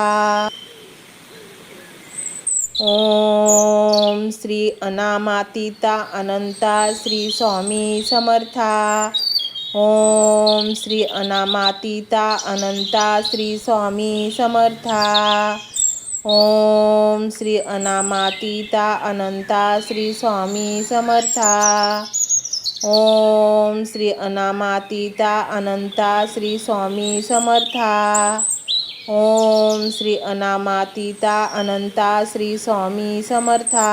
ओम श्री अनामातीता अनंता श्री स्वामी समर्था। ओम श्री अनामातीता अनंता श्री स्वामी समर्था। ओम श्री अनामातीता अनंता श्री स्वामी समर्था। ओम श्री अनामातीता अनंता श्री स्वामी समर्था। ओम श्री अनामातीता अनंता श्री स्वामी समर्था।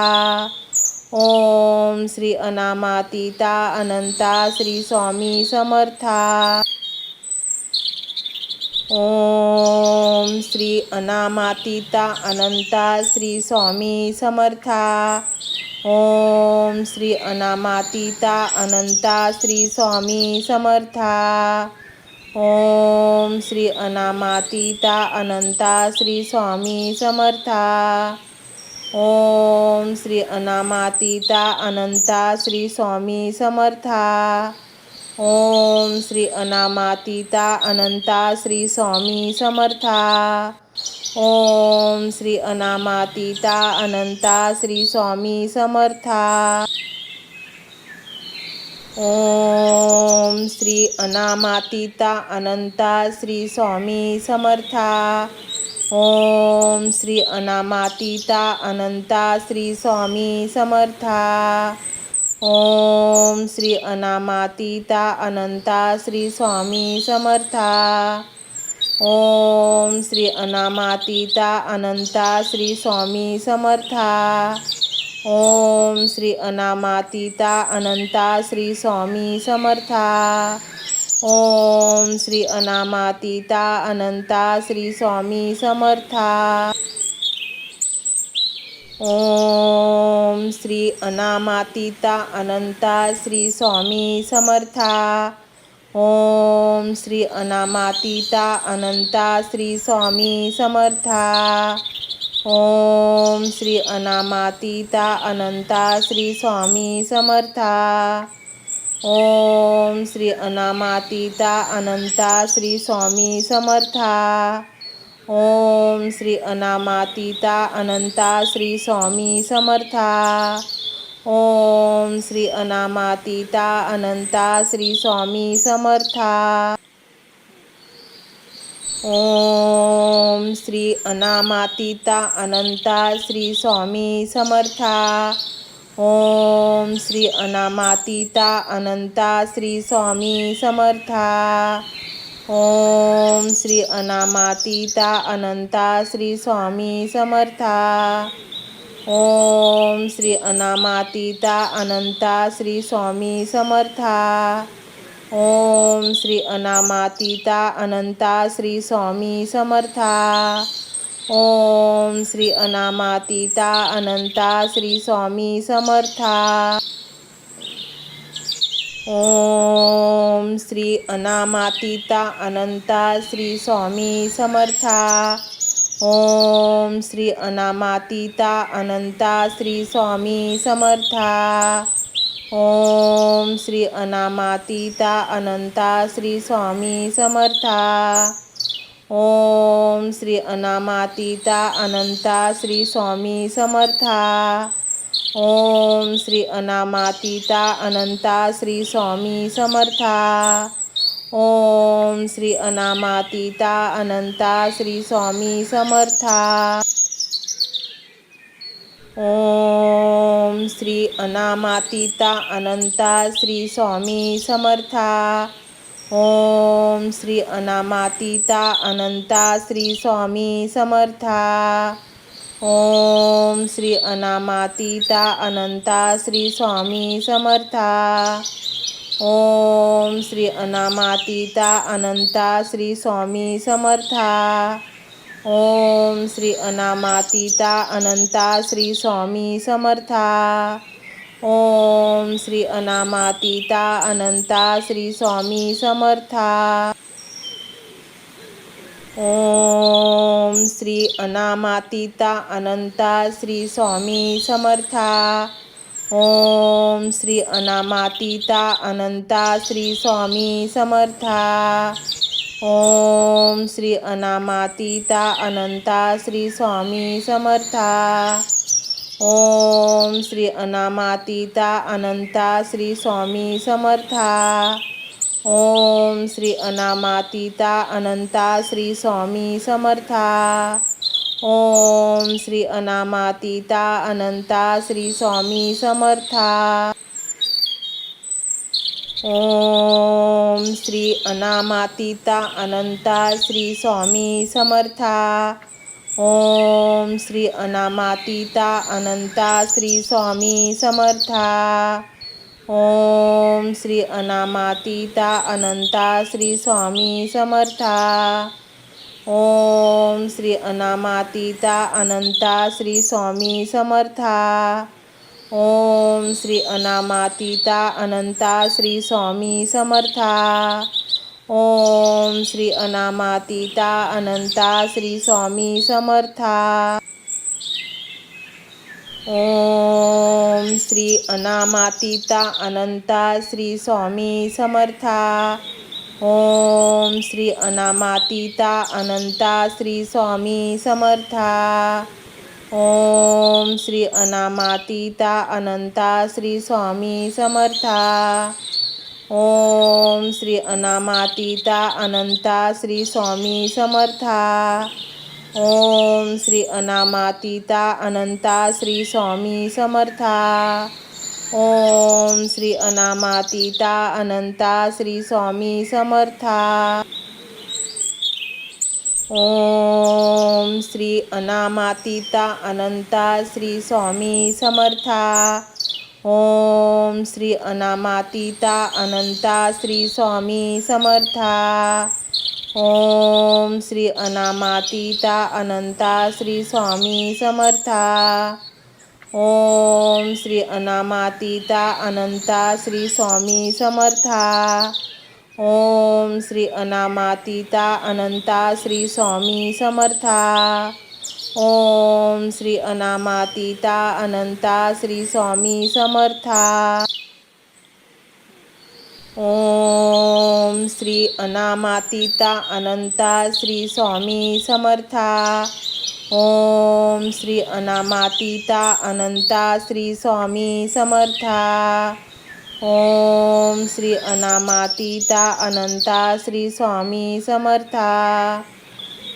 ओम श्री अनामातीता अनंता श्री स्वामी समर्था। ओम श्री अनामातीता अनंता श्री स्वामी समर्था। ओम श्री अनामातीता अनंता श्री स्वामी समर्था। ओम श्री अनामातीता अनंता श्री स्वामी समर्था। ओम ओम श्री अनामातीता अनंता श्री स्वामी समर्था। ओम श्री अनामातीता अनंता श्री स्वामी समर्था। ओम श्री अनामातीता अनंता श्री स्वामी समर्था। ओम श्री अनामातीता अनंता श्री स्वामी समर्था। ओम श्री अनामातीता अनंता श्री स्वामी समर्था। ओम श्री अनामातीता अनंता श्री स्वामी समर्था। ओम श्री अनामातीता अनंता श्री स्वामी समर्था। ओम श्री अनामातीता अनंता श्री स्वामी समर्था। ओम श्री अनामातीता अनंता श्री स्वामी समर्था। ओम श्री अनामातीता अनंता श्री स्वामी समर्था। ओम श्री अनामातीता अनंता श्री स्वामी समर्था। ओम श्री अनामातीता अनंता श्री स्वामी समर्था। ओम श्री अनामातीता अनंता श्री स्वामी समर्था। ओम श्री अनामातीता अनंता श्री स्वामी समर्था। ओम श्री अनामातीता अनंता श्री स्वामी समर्था। ओम श्री अनामातीता अनंता श्री स्वामी समर्था। ओम श्री अनामातीता अनंता श्री स्वामी समर्था। ओम श्री अनामातीता अनंता श्री स्वामी समर्था। ओम श्री अनामातीता अनंता श्री स्वामी समर्था। ओम श्री अनामातीता अनंता श्री स्वामी समर्था। ओम श्री अनामातीता अनंता श्री स्वामी समर्था। ओम श्री अनामातीता अनंता श्री स्वामी समर्था। ओम श्री अनामातीता अनंता श्री स्वामी समर्था। ओम श्री अनामातीता अनंता श्री स्वामी समर्था। ओम श्री अनामातीता अनंता श्री स्वामी समर्था। ओम श्री अनामातीता अनंता श्री स्वामी समर्था। ओम श्री अनामातीता अनंता श्री स्वामी समर्था। ओम श्री अनामातीता अनंता श्री स्वामी समर्था। ओम श्री अनामातीता अनंता श्री स्वामी समर्था। ओम श्री अनामातीता अनंता श्री स्वामी समर्था। ओम श्री अनामातीता अनंता श्री स्वामी समर्था। ओम श्री अनामातीता अनंता श्री स्वामी समर्था। ओम श्री अनामातीता अनंता श्री स्वामी समर्था। ओम श्री अनामातीता अनंता श्री स्वामी समर्था। ओम श्री अनामातीता अनंता श्री स्वामी समर्था। ओम श्री अनामातीता अनंता श्री स्वामी समर्था। ओम श्री अनामातीता अनंता श्री स्वामी समर्था। ओम श्री अनामातीता अनंता श्री स्वामी समर्था। ओम श्री अनामातीता अनंता श्री स्वामी समर्था। ओम श्री अनामातीता अनंता श्री स्वामी समर्था। ओम श्री अनामातीता अनंता श्री स्वामी समर्था। ओम श्री अनामातीता अनंता श्री स्वामी समर्था। ओम श्री अनामातीता अनंता श्री स्वामी समर्था। ओम श्री अनामातीता अनंता श्री स्वामी समर्था। ओम श्री अनामातीता अनंता श्री स्वामी समर्था। ओम श्री अनामातीता अनंता श्री स्वामी समर्था. ओम श्री अनामातीता अनंता श्री स्वामी समर्था. ओम श्री अनामातीता अनंता श्री स्वामी समर्था. ओम श्री अनामातीता अनंता श्री स्वामी समर्था. ओम श्री अनामातीता अनंता श्री स्वामी समर्था. ओम श्री अनामातीता अनंता श्री स्वामी समर्था. ओम श्री अनामातीता अनंता श्री स्वामी समर्था. ओम श्री अनामातीता अनंता श्री स्वामी समर्था. ओम श्री अनामातीता अनंता श्री स्वामी समर्था. ओम श्री अनामातीता अनंता श्री स्वामी समर्था. ओम श्री अनामातीता अनंता श्री स्वामी समर्था. ओम श्री अनामातीता अनंता श्री स्वामी समर्था. ओम श्री अनामातीता अनंता श्री स्वामी समर्था. ओम श्री अनामातीता अनंता श्री स्वामी समर्था. ओम श्री अनामातीता अनंता श्री स्वामी समर्था.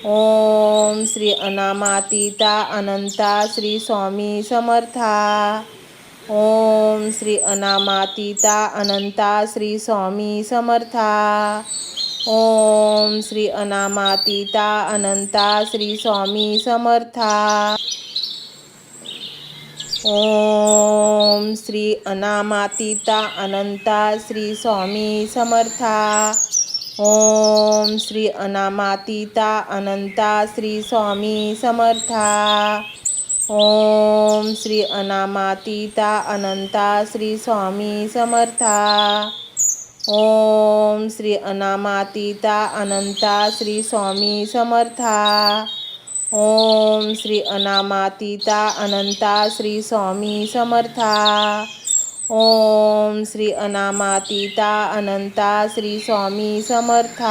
ओम श्री अनामातीता अनंता श्री स्वामी समर्था. ओम श्री अनामातीता अनंता श्री स्वामी समर्था. ओम श्री अनामातीता अनंता श्री स्वामी समर्था. ओम श्री अनामातीता अनंता श्री स्वामी समर्था. ओम श्री अनामातीता अनंता श्री स्वामी समर्था. ओम श्री अनामातीता अनंता श्री स्वामी समर्था. ओम श्री अनामातीता अनंता श्री स्वामी समर्था. ओम श्री अनामातीता अनंता श्री स्वामी समर्था. ओम श्री अनामातीता अनंता श्री स्वामी समर्था.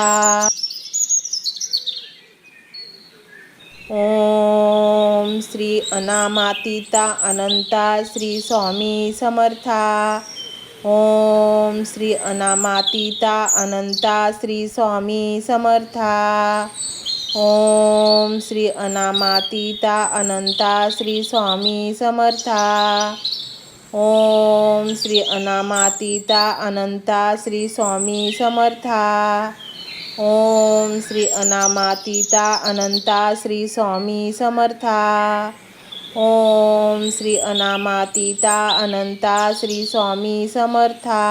ओम श्री अनामातीता अनंता श्री स्वामी समर्था. ओम श्री अनामातीता अनंता श्री स्वामी समर्था. ओम श्री अनामातीता अनंता श्री स्वामी समर्था. ओम श्री अनामातीता अनंता श्री स्वामी समर्था. ओम श्री अनामातीता अनंता श्री स्वामी समर्था. ओम श्री अनामातीता अनंता श्री स्वामी समर्था.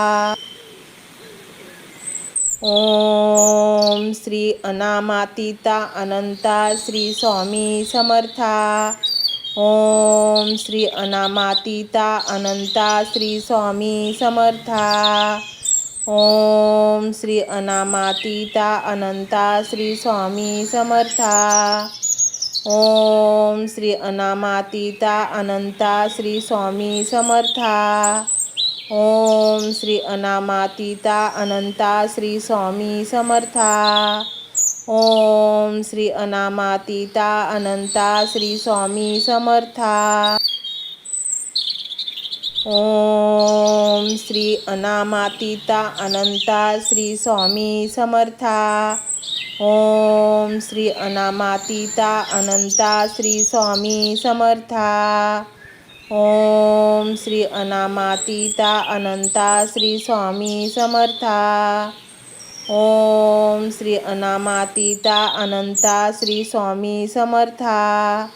ओम श्री अनामातीता अनंता श्री स्वामी समर्था. ओम श्री अनामातीता अनंता श्री स्वामी समर्था. ओम श्री अनामातीता अनंता श्री स्वामी समर्था. ओम श्री अनामातीता अनंता श्री स्वामी समर्था. ओम श्री अनामातीता अनंता श्री स्वामी समर्था. ओम श्री अनामातीता अनंता श्री स्वामी समर्था. ओम श्री अनामातीता अनंता श्री स्वामी समर्था. ओम श्री अनामातीता अनंता श्री स्वामी समर्था. ओम श्री अनामातीता अनंता श्री स्वामी समर्था. ओम श्री अनामातीता अनंता श्री स्वामी समर्था.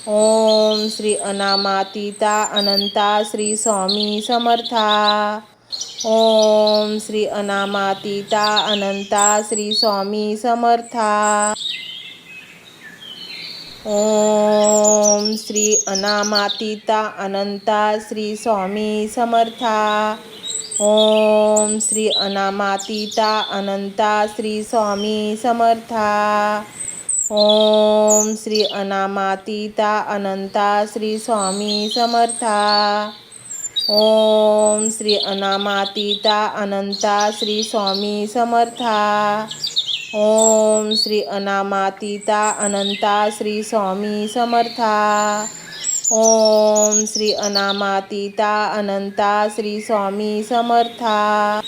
ओम श्री अनामातीता अनंता श्री स्वामी समर्था. ओम श्री अनामातीता अनंता श्री स्वामी समर्था. ओम श्री अनामातीता अनंता श्री स्वामी समर्था. ओम श्री अनामातीता अनंता श्री स्वामी समर्था. ओम श्री अनामातीता अनंता श्री स्वामी समर्था। ओम श्री अनामातीता अनंता श्री स्वामी समर्था। ओम श्री अनामातीता अनंता श्री स्वामी समर्था। ओम श्री अनामातीता अनंता श्री स्वामी समर्था।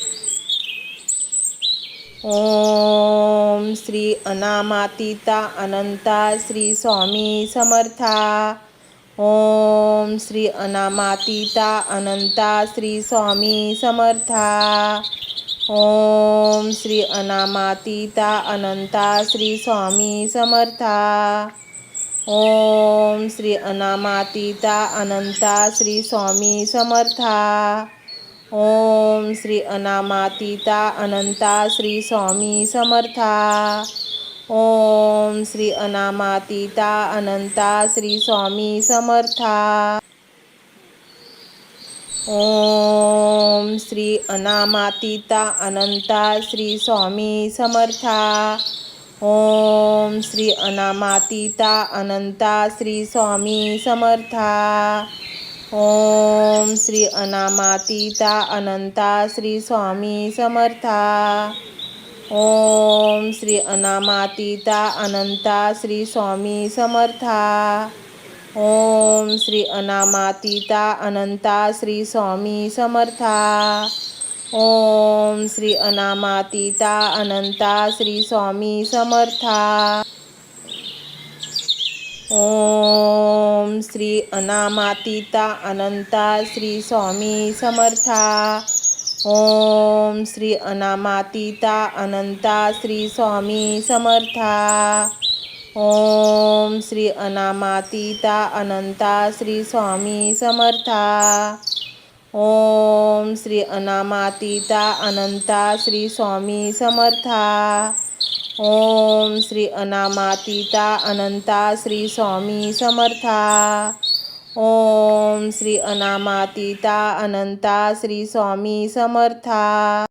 ओम श्री अनामातीता अनंता श्री स्वामी समर्था। ओम श्री अनामातीता अनंता श्री स्वामी समर्था। ओम श्री अनामातीता अनंता श्री स्वामी समर्था। ओम श्री अनामातीता अनंता श्री स्वामी समर्था। ओम श्री अनामातीता अनंता श्री स्वामी समर्था। ओम श्री अनामातीता अनंता श्री स्वामी समर्था। ओम श्री अनामातीता अनंता श्री स्वामी समर्था। ओम श्री अनामातीता अनंता श्री स्वामी समर्था। ओम श्री अनामातीता अनंता श्री स्वामी समर्था। ओम श्री अनामातीता अनंता श्री स्वामी समर्था। ओम श्री अनामातीता अनंता श्री स्वामी समर्था। ओम श्री अनामातीता अनंता श्री स्वामी समर्था। ओम श्री अनामातीता अनंता श्री स्वामी समर्था। ओम श्री अनामातीता अनंता श्री स्वामी समर्था। ओम श्री अनामातीता अनंता श्री स्वामी समर्था। ओम श्री अनामातीता अनंता श्री स्वामी समर्था। ओम श्री अनामातीता अनंता श्री स्वामी समर्था। ओम श्री अनामातीता अनंता श्री स्वामी समर्था।